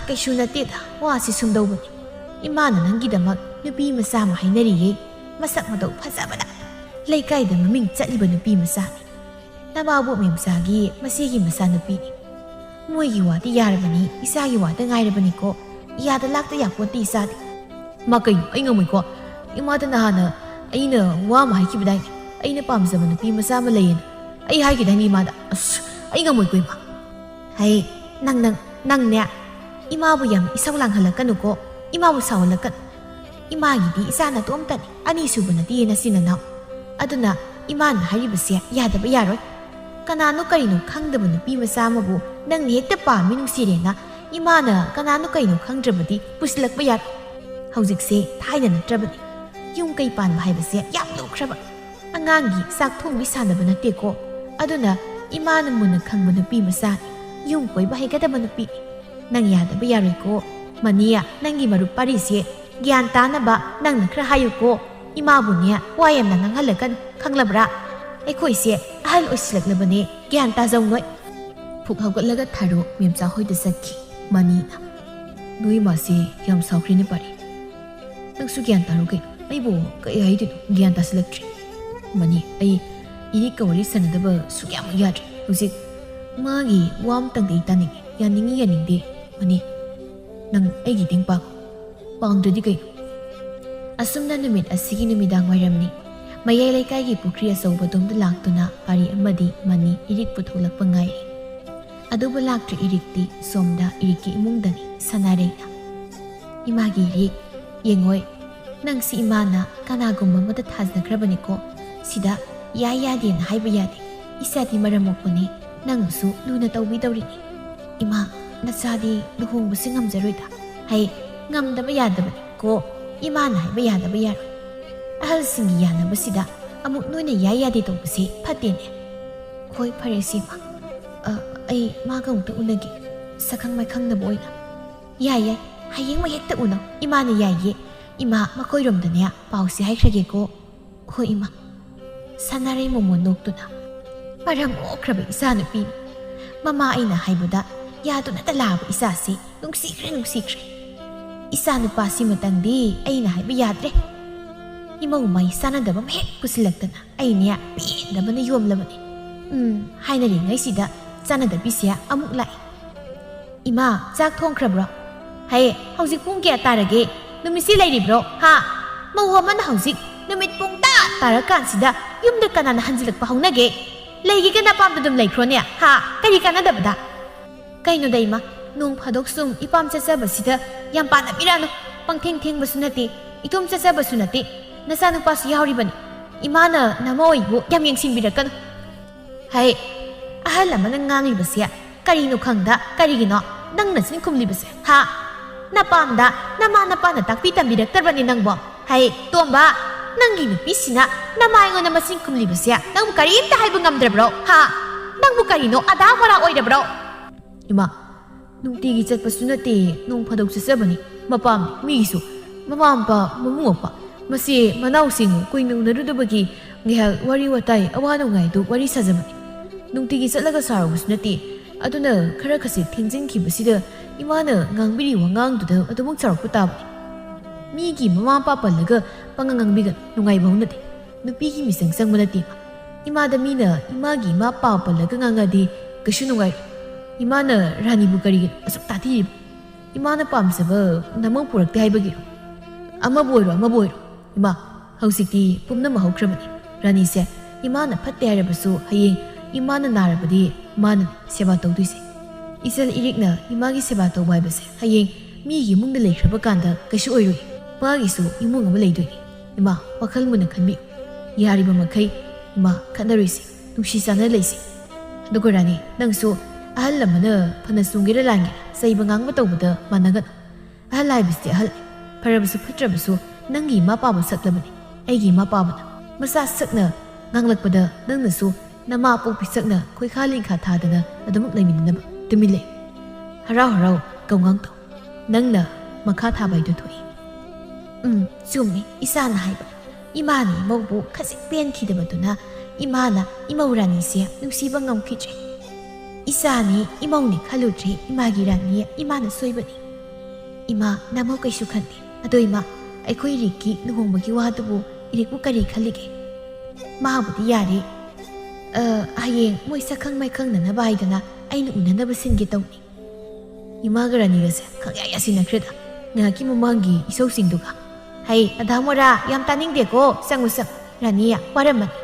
kai shu na te da wa si sum do bu ima na nang gi da mak nu pi ma sa ma hai na ri ye masak ma do pha sa ba da lai kai da maming chat li ba nu pi ma sa na ba bu mi ma sa gi ma si gi ma sa nu pi ni moi gi wa ti ya ra ba ni isa gi wa da ngai ra ba ni ko ya da lak ta ya ko ti sa di ꯃꯥ ꯀꯩꯅꯣ ꯑꯩ ꯉꯝꯃꯣꯏꯀꯣ ꯏꯃꯥꯗ ꯅꯍꯥꯟꯅ ꯑꯩꯅ ꯋꯥ ꯑꯃ ꯍꯥꯏꯈꯤꯕꯗꯥꯏꯅꯦ ꯑꯩꯅ ꯄꯥꯝꯖꯕ ꯅꯨꯄꯤ ꯃꯆꯥ ꯑꯃ ꯂꯩꯌꯦꯅ ꯑꯩ ꯍꯥꯏꯈꯤꯗꯥꯏꯅꯦ ꯏꯃꯥꯗ ꯑꯁ ꯑꯩ ꯉꯝꯃꯣꯏꯀꯣ ꯏꯃꯥ ꯍꯩ ꯅꯪꯅꯦ 이마부 ꯌꯥꯝ 이성 랑ꯍꯜꯂꯛꯀꯅꯨꯀꯣ 이마부 ꯁꯥꯎꯍꯜꯂꯛꯀꯅꯨ 이마ꯒꯤꯗꯤ ꯏꯆꯥ ꯅꯇꯣꯝꯇꯅꯤ ꯑꯅꯤꯁꯨꯕ ꯅꯠꯇꯦ ꯅꯆꯤꯟꯅꯥꯎ ꯑꯗꯨꯅ 이마ꯅ ꯍꯥꯏꯔꯤꯕꯁꯦ ꯌꯥꯗꯕ ꯌꯥꯔꯣꯏ ꯀꯅꯥꯅꯣ ꯀꯔꯤꯅꯣ ꯈꯪꯗꯕ ꯅꯨꯄꯤ ꯃꯆꯥ ꯑꯃꯕꯨ ꯅꯪꯅ ꯍꯦꯛꯇ ꯄꯥꯝꯃꯤ ꯅꯨꯡꯁꯤꯔꯦꯅ 이마ꯅ ꯀꯅꯥꯅꯣ ꯀꯔꯤꯅꯣ ꯈꯪꯗ꯭ꯔꯕꯗꯤ ꯄꯨꯁꯤꯜꯂꯛꯄ ꯌꯥꯔꯣꯏ ꯍꯧꯖꯤꯛꯁꯦ ꯊꯥꯏꯅ ꯅꯠꯇ꯭ꯔꯕꯅꯤ ꯌꯨꯝ ꯀꯩ ꯄꯥꯟꯕ ꯍꯥꯏꯕꯁꯦ ꯌꯥꯝ ꯂꯨꯈ꯭ꯔꯕ ꯑꯉꯥꯡꯒꯤ ꯆꯥꯛ ꯊꯣꯡꯕꯤ ꯁꯥꯟꯅꯕ ꯅꯠꯇꯦꯀꯣ ꯑꯗꯨꯅ 이마ꯅ ꯃꯨꯟꯅ ꯈꯪꯕ ꯅꯨꯄꯤ ꯃꯆꯥꯅꯤ ꯌꯨꯝ ꯀꯣꯏꯕ ꯍꯩꯒꯗꯕ ꯅꯨꯄꯤꯅꯤ ꯅꯪ ꯌꯥꯗꯕ ꯌꯥꯔꯣꯏꯀꯣ ꯃꯅꯤꯌꯥ ꯅꯪꯒꯤ ꯃꯔꯨꯞ ꯄꯥꯔꯤꯁꯦ ꯒ꯭ꯌꯥꯟ ꯇꯥꯅꯕ ꯅꯪꯅ ꯈꯔ ꯍꯥꯏꯌꯨꯀꯣ 이마ꯕꯨꯅꯦ ꯋꯥ ꯌꯥꯝꯅ ꯉꯥꯡꯍꯜꯂꯛꯀꯅꯨ ꯈꯪꯂꯕ꯭ꯔꯥ ꯑꯩꯈꯣꯏꯁꯦ ꯑꯍꯜ ꯑꯣꯏꯁꯤꯜꯂꯛꯂꯕꯅꯦ ꯒ꯭ꯌꯥꯟ ꯇꯥꯖꯧ ꯅꯣꯏ ꯐꯨꯛ ꯍꯧꯒꯠꯂꯒ ꯊꯥꯔꯣ ꯃꯦꯝꯆꯥ ꯍꯣꯏꯗ ꯆꯠꯈꯤ ꯃꯅꯤꯅ ꯅꯣꯏ ꯃꯥꯁꯦ ꯌꯥꯝ ꯁꯥꯎꯈ꯭ꯔꯦꯅ ꯄꯥꯔꯤ ꯅꯪꯁꯨ ꯒ꯭ꯌꯥꯟ ꯇꯥꯔꯣ ꯀꯩꯅꯣ ꯑꯩꯕꯨ ꯀꯩ ꯍꯥꯏꯗꯣꯏꯅꯣ ꯒ꯭ꯌꯥꯟ ꯇꯥꯁꯤꯜꯂꯛꯇ꯭ꯔꯦ ꯃꯅꯤ ꯑꯩ ꯏꯔꯤꯛꯀ ꯋꯥꯔꯤ ꯁꯥꯟꯅꯗꯕ ꯁꯨꯛꯌꯥꯃꯛ ꯌꯥꯗ꯭ꯔꯦ ꯍꯧꯖꯤꯛ ꯃꯥꯒꯤ ꯋꯥ ꯑꯃꯇꯪꯗꯤ ꯑꯩ ꯇꯥꯅꯤꯡꯉꯤ ꯌꯥꯅꯤꯡꯉꯤ ꯌꯥꯅꯤꯡꯗꯦ ꯃꯅꯤ ꯅꯪ ꯑꯩꯒꯤ ꯃꯇꯦꯡ ꯄꯥꯡꯗ꯭ꯔꯗꯤ ꯀꯩꯅꯣ ꯑꯁꯨꯝꯅ ꯅꯨꯃꯤꯠ ꯑꯁꯤꯒꯤ ꯅꯨꯃꯤꯗꯥꯡ ꯋꯥꯏꯔꯝꯅꯤ ꯃꯌꯥꯏ ꯂꯩꯀꯥꯏꯒꯤ ꯄꯨꯈ꯭ꯔꯤ ꯑꯆꯧꯕꯗꯣꯝꯗ ꯂꯥꯛꯇꯨꯅ ꯄꯥꯔꯤ ꯑꯃꯗꯤ ꯃꯅꯤ ꯏꯔꯤꯛ ꯄꯨꯊꯣꯛꯂꯛꯄ ꯉꯥꯏꯔꯤ ꯑꯗꯨꯕꯨ ꯂꯥꯛꯇ꯭ꯔꯤ ꯏꯔꯤꯛꯇꯤ ꯁꯣꯝꯗ ꯏꯔꯤꯛꯀꯤ ꯏꯃꯨꯡꯗꯅꯤ ꯁꯅꯥꯔꯩꯅ 이마ꯒꯤ 이릭 ꯌꯦꯡꯉꯣꯏ ꯅꯪꯁꯤ 이마ꯅ ꯀꯅꯥꯒꯨꯝꯕ ꯑꯃꯗ ꯊꯥꯖꯈ꯭ꯔꯕꯅꯤꯀꯣ ꯁꯤꯗ ꯌꯥꯏ ꯌꯥꯗꯦꯅ ꯍꯥꯏꯕ ꯌꯥꯗꯦ ꯏꯆꯥꯗꯤ ꯃꯔꯝ ꯃꯣꯛꯄꯅꯤ ꯅꯪꯕꯨꯁꯨ ꯂꯨꯅ ꯇꯧꯕꯤꯗꯧꯔꯤꯅꯤ 이마 ꯅꯆꯥꯗꯤ ꯂꯨꯍꯣꯡꯕꯁꯤ ꯉꯝꯖꯔꯣꯏꯗ ꯍꯩ ꯉꯝꯗꯕ ꯌꯥꯗꯕꯅꯤ ꯀꯣ 이마ꯅ ꯍꯥꯏꯕ ꯌꯥꯗꯕ ꯌꯥꯔꯣꯏ ꯑꯍꯜꯁꯤꯡꯒꯤ ꯌꯥꯅꯕꯁꯤꯗ ꯑꯃꯨꯛ ꯅꯣꯏꯅ ꯌꯥꯏ ꯌꯥꯗꯦ ꯇꯧꯕꯁꯤ ꯐꯠꯇꯦꯅꯦ ꯍꯣꯏ ꯐꯔꯦ ꯁꯤꯃ ꯑꯩ ꯃꯥꯒ ꯑꯃꯨꯛꯇ ꯎꯅꯒꯦ ꯁꯛꯈꯪ ꯃꯥꯏꯈꯪꯅꯕ ꯑꯣꯏꯅ ꯌꯥꯏ ꯍꯌꯦꯡꯃꯛ ꯍꯦꯛꯇ ꯎꯅꯧ 이마ꯅ ꯌꯥꯏꯌꯦ 이마 ꯃꯈꯣꯏꯔꯣꯝꯗꯅꯦ ꯄꯥꯎꯁꯤ ꯍꯥꯏꯈ꯭ꯔꯒꯦꯀꯣ ꯍꯣꯏ 이마 ꯁꯅꯥꯔꯩ ꯃꯣꯃꯣꯟ ꯅꯣꯛꯇꯨꯅ ꯃꯔꯝ ꯑꯣꯛꯈ꯭ꯔꯕ ꯏꯆꯥꯅꯨꯄꯤꯅꯤ ꯃꯃꯥ ꯑꯩꯅ ꯍꯥꯏꯕꯗ ꯌꯥꯗꯨꯅꯇ ꯂꯥꯛꯑꯕ ꯏꯆꯥꯁꯤ ꯅꯨꯡꯁꯤꯈ꯭ꯔꯦ ꯏꯆꯥꯅꯨꯄꯥꯁꯤꯃꯇꯪꯗꯤ ꯑꯩꯅ ꯍꯥꯏꯕ ꯌꯥꯗ꯭ꯔꯦ ꯏꯃꯧ ꯃꯥꯏ ꯆꯥꯟꯅꯗꯕ ꯑꯃ ꯍꯦꯛ ꯄꯨꯁꯤꯜꯂꯛꯇꯅ ꯑꯩꯅꯦ ꯄꯦꯟꯗꯕꯅ ꯌꯣꯝꯂꯕꯅꯤ ꯍꯥꯏꯅꯔꯤꯉꯩꯁꯤꯗ ꯆꯥꯟꯅꯗꯕꯤꯁꯦ ꯑꯃꯨꯛ ꯂꯥꯛꯏ 이마 ꯆꯥꯛ ꯊꯣꯡꯈ꯭ꯔꯕ꯭ꯔꯣ ꯍꯩ ꯍꯧꯖꯤꯛ ꯄꯨꯡ ꯀꯌꯥ ꯇꯥꯔꯒꯦ ꯅꯨꯃꯤꯠꯁꯤ ꯂꯩꯔꯤꯕ꯭ꯔꯣ ꯍꯥ ꯃꯧ ꯑꯃꯅ ꯍꯧꯖꯤꯛ ꯅꯨꯃꯤꯠ ꯄꯨꯡ ꯇꯥꯔꯀꯥꯟꯁꯤꯗ ꯌꯨꯝꯗ ꯀꯅꯥꯅ ꯍꯟꯖꯤꯜꯂꯛꯄ ꯍꯧꯅꯒꯦ ꯂꯩꯒꯦꯒꯅ ꯄꯥꯝꯗ ꯑꯗꯨꯝ ꯂꯩꯈ꯭ꯔꯣꯅꯦ ꯍꯥ ꯀꯔꯤ ꯀꯥꯟꯅꯗꯕꯗ ꯀꯩꯅꯣꯗ 이마 ꯅꯣꯡ ꯐꯥꯗꯣꯛ ꯁꯨꯝ 이ꯄꯥꯝ ꯆꯠꯆꯕꯁꯤꯗ ꯌꯥꯝ ꯄꯥꯅꯕꯤꯔꯥꯅꯨ ꯄꯪꯊꯦꯡ ꯊꯦꯡꯕꯁꯨ ꯅꯠꯇꯦ 이tom ꯆꯠꯆꯕꯁꯨ ꯅꯠꯇꯦ ꯅꯆꯥꯅꯨꯄꯥꯁꯨ ꯌꯥꯎꯔꯤꯕꯅꯤ 이마ꯅ ꯅꯃꯣꯏꯕꯨ ꯌꯥꯝ ꯌꯦꯡꯁꯤꯟꯕꯤꯔꯛꯀꯅꯨ ꯍꯩ ꯑꯍꯜ ꯑꯃꯅ ꯉꯥꯡꯂꯤꯕꯁꯦ ꯀꯔꯤꯅꯣ ꯈꯪꯗ ꯀꯔꯤꯒꯤꯅꯣ ꯅꯪꯅ ꯆꯤꯟ ꯈꯨꯝꯂꯤꯕꯁꯦ ꯍꯥ ꯅꯄꯥꯝꯗ ꯅꯃꯥꯅ ꯇꯥꯛꯄꯤ ꯇꯝꯕꯤꯔꯛꯇ꯭ꯔꯕꯅꯤ ꯅꯪꯕꯣ ꯍꯩ ꯇꯣꯝꯕ ꯅꯪꯒꯤ ꯅꯨꯄꯤꯁꯤꯅ ꯅꯃꯥ ꯑꯩꯉꯣꯟꯗ ꯃꯆꯤꯟ ꯈꯨꯝꯂꯤꯕꯁꯦ ꯅꯪꯕꯨ ꯀꯔꯤꯝꯇ ꯍꯥꯏꯕ ꯉꯝꯗ꯭ꯔꯕ꯭ꯔꯣ ꯍꯥ ꯅꯪꯕꯨ ꯀꯔꯤꯅꯣ ꯑꯗꯥ ꯋꯥꯔꯥ ꯑꯣꯏꯔꯕ꯭ꯔꯣ ꯏꯃꯥ ꯅꯨꯡꯇꯤꯒꯤ ꯆꯠꯄꯁꯨ ꯅꯠꯇꯦ ꯅꯣꯡ ꯐꯥꯗꯣꯛ ꯆꯠꯆꯕꯅꯤ ꯃꯄꯥꯝꯅꯤ ꯃꯤꯒꯤꯁꯨ ꯃꯃꯥ ꯃꯄꯥ ꯃꯕꯨꯡ ꯃꯧꯄꯥ ꯃꯁꯤ ꯃꯅꯥꯎꯁꯤꯡ ꯀꯨꯏꯅ ꯎꯅꯔꯨꯗꯕꯒꯤ ꯉꯥꯏꯍꯥꯛ ꯋꯥꯔꯤ ꯋꯥꯇꯥꯏ ꯑꯋꯥ ꯅꯨꯡꯉꯥꯏꯗꯨ ꯋꯥꯔꯤ ꯁꯥꯖꯕꯅꯤ ꯅꯨꯡꯇꯤꯒꯤ ꯆꯠꯂꯒ ꯁꯥꯔꯨꯕꯁꯨ ꯅꯠꯇꯦ ꯑꯗꯨꯅ ꯈꯔ ꯈꯖꯤꯛ ꯊꯦꯡꯖꯤꯟꯈꯤꯕꯁꯤꯗ ꯏꯃꯥꯅ ꯉꯥꯡꯕꯤꯔꯤ ꯋꯥꯉꯥꯡꯗꯨꯗ ꯑꯗꯨꯃꯛ ꯆꯥꯎꯔꯛꯄ ꯇꯥꯕꯅꯤ ꯃꯤꯒꯤ ꯃꯃꯥ ꯃꯄꯥ ꯄꯜꯂꯒ ꯄꯪꯉꯥꯡ ꯉꯥꯡꯕꯤꯒꯅꯨ ꯅꯨꯡꯉꯥꯏꯕ ꯍꯧꯅꯗꯦ ꯅꯨꯄꯤꯒꯤ ꯃꯤꯆꯪ ꯆꯪꯕ ꯅꯠꯇꯦ 이마ꯗ ꯃꯤꯅ 이마ꯒꯤ ꯏꯃꯥ ꯄꯥꯎ ꯄꯜꯂꯒ ꯉꯥꯡꯉꯗꯤ ꯀꯩꯁꯨ ꯅꯨꯡꯉꯥꯏꯔꯣꯏ 이마ꯅ ꯔꯥꯅꯤꯕꯨ ꯀꯔꯤꯒꯤꯅꯣ ꯑꯁꯨꯛ ꯇꯥꯊꯤꯔꯤꯕ 이마ꯅ ꯄꯥꯝꯖꯕ ꯅꯃꯧ ꯄꯨꯔꯛꯇꯦ ꯍꯥꯏꯕꯒꯤꯔꯣ ꯑꯃꯕꯨ ꯑꯣꯏꯔꯣ 이마 ꯍꯧꯖꯤꯛꯇꯤ ꯄꯨꯝꯅꯃꯛ ꯍꯧꯈ꯭ꯔꯕꯅꯤ ꯔꯥꯅꯤꯁꯦ 이마ꯅ ꯐꯠꯇꯦ ꯍꯥꯏꯔꯕꯁꯨ ꯍꯌꯦꯡ 이마ꯅ ꯅꯥꯔꯕꯗꯤ ꯃꯥꯅ ꯁꯦꯕꯥ ꯇꯧꯗꯣꯏꯁꯦ 이ꯆꯜ 이릭ꯅ 이마ꯒꯤ ꯁꯦꯕꯥ ꯇꯧꯕ ꯍꯥꯏꯕꯁꯦ ꯍꯌꯦꯡ ꯃꯤꯒꯤ ꯏꯃꯨꯡꯗ ꯂꯩꯈ꯭ꯔꯕ ꯀꯥꯟꯗ ꯀꯩꯁꯨ ꯑꯣꯏꯔꯣꯏ ꯃꯥꯒꯤꯁꯨ ꯏꯃꯨꯡ ꯑꯃ ꯂꯩꯗꯣꯏꯅꯤ 이마 ꯋꯥꯈꯜ ꯃꯨꯟꯅ ꯈꯟꯕꯤꯌꯨ ꯌꯥꯔꯤꯕ ꯃꯈꯩ 이마 ꯈꯠꯅꯔꯣꯏꯁꯤ ꯅꯨꯡꯁꯤ ꯆꯥꯟꯅ ꯂꯩꯁꯤ ꯑꯗꯨꯒ ꯔꯥꯅꯤ ꯅꯪꯁꯨ ahal lamana phana sungira langi saiba ngang batawda managat ahal haibiste ahal pharabasu phatrabasu nangi ma pa ba saklabani aigi ma pa bana masa sakna nganglakpada nangnasu nama pokpi sakna khoi khali kha thadana adumuk laiminna tumile harau kawngang to nangna makha thabai do thoi chumni isana haiba imani mawbu khasik pen khidabaduna imana imawrani se nungsiba ngamkhiche 이사니 이모니 칼루트리 이마기라니 이마는 소이버니 이마 나모 그이수 칸데 아도 이마 아이코이 리키 누홍바기 와두부 이리쿠 까리 칼리게 마하부디 야리 하이eng 모이 사캉 마이캉 나나 바이드나 아이는 우나나바 신게 떠니 이마가라니가세 강야야시나 크레다 나기 모망기 이소싱두가 ꯍꯩ ꯑꯙꯥ ꯃꯣꯔꯥ ꯌꯥꯝ ꯇꯥꯅꯤꯡꯗꯦꯀꯣ ꯆꯪꯉꯨ ꯆꯪ ꯔꯥꯅꯤꯌꯥ ꯋꯥꯔꯝꯃꯅꯤ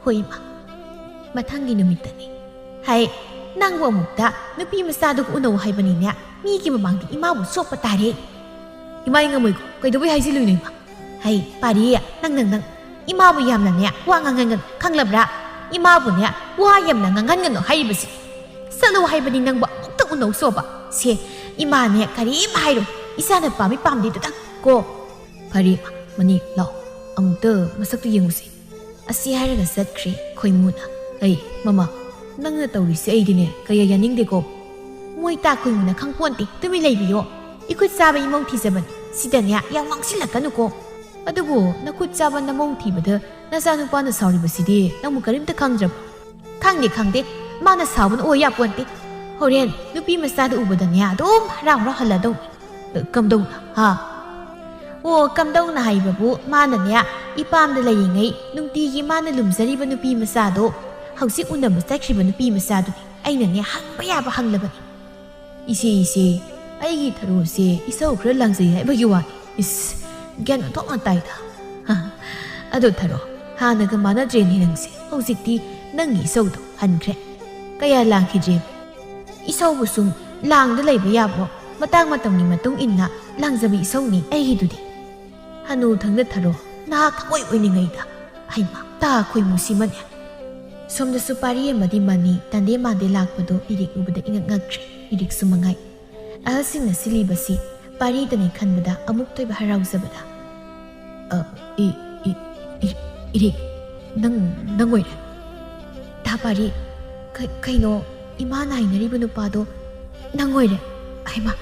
ꯍꯣꯏ ꯏꯃꯥ ꯃꯊꯪꯒꯤ ꯅꯨꯃꯤꯠꯇꯅꯤ ꯍꯩ ꯅꯪꯕꯨ ꯑꯃꯨꯛꯇ ꯅꯨꯄꯤ ꯃꯆꯥꯗꯨꯒ ꯎꯅꯧ ꯍꯥꯏꯕꯅꯤꯅꯦ ꯃꯤꯒꯤ ꯃꯃꯥꯡꯗ ꯏꯃꯥꯕꯨ ꯁꯣꯛꯄ ꯇꯥꯔꯦ ꯏꯃꯥ ꯉꯝꯃꯣꯏꯀꯣ ꯀꯩꯗꯧꯕꯩ ꯍꯥꯏꯖꯤꯜꯂꯨꯏꯅꯣ ꯏꯃꯥ ꯍꯩ ꯄꯥꯔꯤ ꯅꯪ 이마부 얌나냐 왕강강강 강labra 이마부냐 와 얌나 강강강노 하이버시 살로 하이버니 낭바 옥다 운노 소바 세 이마네 가림 하이로 이사나 밤이 밤디도다 고 파리 마니 라 아무도 마삭도 yengu시 아시 하이라가 삿크리 코이무나 에이 마마 낭나 떠우리시 에이디네 가야 야닝데고 모이타 코이무나 강포한테 뜸이 레이비요 이쿠 짜바 이몽 티자반 시다냐 양왕실라까누고 ꯑꯗꯨꯕꯨ ꯅꯈꯨꯠ ꯆꯥꯕ ꯅꯃꯣꯡ ꯊꯤꯕꯗ ꯅꯆꯥꯅꯨꯄꯥꯅ ꯁꯥꯎꯔꯤꯕꯁꯤꯗꯤ ꯅꯪꯕꯨ ꯀꯔꯤꯝꯇ ꯈꯪꯗ꯭ꯔꯕ ꯈꯪꯗꯦ ꯃꯥꯅ ꯁꯥꯎꯕꯅ ꯑꯣꯏ ꯌꯥꯄꯣꯟꯇꯦ ꯍꯣꯔꯦꯟ ꯅꯨꯄꯤ ꯃꯆꯥꯗ ꯎꯕꯗꯅꯦ ꯑꯗꯨꯝ ꯍꯔꯥꯎ ꯍꯜꯂꯗꯧꯅꯤ ꯀꯝꯗꯧꯅ ꯑꯣ ꯀꯝꯗꯧꯅ ꯍꯥꯏꯕꯕꯨ ꯃꯥꯅꯅꯦ ꯏꯄꯥꯝꯗ ꯂꯩꯔꯤꯉꯩ ꯅꯨꯡꯇꯤꯒꯤ ꯃꯥꯅ ꯂꯨꯝꯖꯔꯤꯕ ꯅꯨꯄꯤ ꯃꯆꯥꯗꯣ ꯍꯧꯖꯤꯛ ꯎꯅꯕ ꯆꯠꯈ꯭ꯔꯤꯕ ꯅꯨꯄꯤ ꯃꯆꯥꯗꯨꯅꯤ ꯑꯩꯅꯅꯦ ꯍꯪꯕ ꯌꯥꯕ ꯍꯪꯂꯕꯅꯤ ꯏꯆꯦ ꯑꯩꯒꯤ ꯊꯔꯣꯁꯦ ꯏꯁꯧ ꯈꯔ ꯂꯥꯡꯖꯩ ꯍꯥꯏꯕꯒꯤ ꯋꯥꯅꯤ ꯏꯁ ꯒ꯭ꯌꯥꯟ ꯑꯣꯟꯊꯣꯛꯅ ꯇꯥꯏꯗ ꯑꯗꯣ ꯊꯔꯣ ꯍꯥꯟꯅꯒ ꯃꯥꯟꯅꯗ꯭ꯔꯦꯅꯦ ꯅꯪꯁꯦ ꯍꯧꯖꯤꯛꯇꯤ ꯅꯪꯒꯤ ꯏꯁꯧꯗꯣ ꯍꯟꯈ꯭ꯔꯦ ꯀꯌꯥ ꯂꯥꯡꯈꯤꯗ꯭ꯔꯦ ꯏꯁꯧꯕꯨ ꯁꯨꯝ ꯂꯥꯡꯗ ꯂꯩꯕ ꯌꯥꯕ꯭ꯔꯣ ꯃꯇꯥꯡ ꯃꯇꯝꯒꯤ ꯃꯇꯨꯡ ꯏꯟꯅ ꯂꯥꯡꯖꯕ ꯏꯁꯧꯅꯤ ꯑꯩꯒꯤꯗꯨꯗꯤ ꯍꯅꯨ ꯊꯪꯗ ꯊꯔꯣ ꯅꯍꯥꯛ ꯊꯑꯣꯏ ꯑꯣꯏꯅꯤꯡꯉꯩꯗ ꯍꯩꯃꯥ ꯇꯥ ꯈꯣꯏꯃꯨꯁꯤꯃꯅꯦ ꯁꯣꯝꯗꯁꯨ ꯄꯥꯔꯤ ꯑꯃꯗꯤ ꯃꯅꯤ ꯇꯟꯗꯦ ꯃꯥꯟꯗꯦ ꯂꯥꯛꯄꯗꯣ ꯏꯔꯤꯛ ꯎꯕꯗ ꯏꯉꯛ ꯉꯛꯇ꯭ꯔꯦ ꯏꯔꯤꯛꯁꯨ ꯃꯉꯥꯏ ꯑꯍꯜꯁꯤꯡꯅ ꯁꯤꯜꯂꯤꯕꯁꯤ ꯄꯥꯔꯤꯗꯅꯤ ꯈꯟꯕꯗ ꯑꯃꯨꯛ ꯇꯣꯏꯕ ꯍꯔꯥꯎꯖꯕꯗ 이리 ꯅꯪ ꯑꯣꯏꯔꯦ ꯇꯥ ꯄꯥꯔꯤ ꯀꯩꯅꯣ 이마나 하이나리ꯕ 누빠도 ꯅꯪ ꯑꯣꯏꯔꯦ ꯍꯩꯃꯥ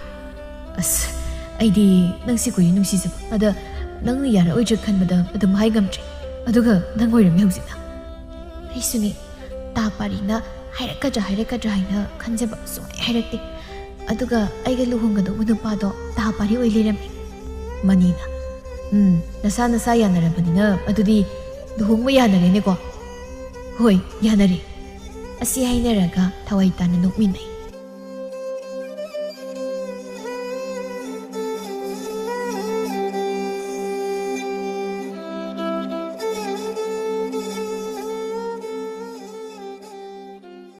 ꯑꯁ ꯑꯩꯗꯤ ꯅꯪꯁꯤ ꯀꯨꯏ ꯅꯨꯡꯁꯤꯖꯕ ꯑꯗ ꯅꯪꯅ ꯌꯥꯔꯛꯑꯣꯏꯗ꯭ꯔꯥ ꯈꯟꯕꯗ ꯑꯗꯨꯝ ꯍꯥꯏꯉꯝꯗ꯭ꯔꯦ ꯑꯗꯨꯒ ꯅꯪ ꯑꯣꯏꯔꯝꯃꯦ ꯍꯧꯖꯤꯛꯅ ꯑꯩꯁꯨꯅꯤ ꯇꯥ ꯄꯥꯔꯤꯅ ꯍꯥꯏꯔꯛꯀꯗ꯭ꯔꯥ ꯍꯥꯏꯅ ꯈꯟꯖꯕ ꯁꯨꯡꯍꯥꯏ ꯍꯥꯏꯔꯛꯇꯦ ꯑꯗꯨꯒ ꯑꯩꯒ ꯂꯨꯍꯣꯡꯒꯗꯧꯕ ꯅꯨꯄꯥꯗꯣ ꯇꯥ ꯄꯥꯔꯤ ꯑꯣꯏ ꯂꯩꯔꯝꯃꯦ ꯃꯅꯤꯅ ꯅꯁꯥ ꯌꯥꯅꯔꯕꯅꯤꯅ ꯑꯗꯨꯗꯤ ꯂꯨꯍꯣꯡꯕ ꯌꯥꯅꯔꯦꯅꯦꯀꯣ ꯍꯣꯏ ꯌꯥꯅꯔꯦ ꯑꯁꯤ ꯍꯥꯏꯅꯔꯒ ꯊꯋꯥꯏ ꯇꯥꯅ ꯅꯣꯛꯃꯤꯟꯅꯩ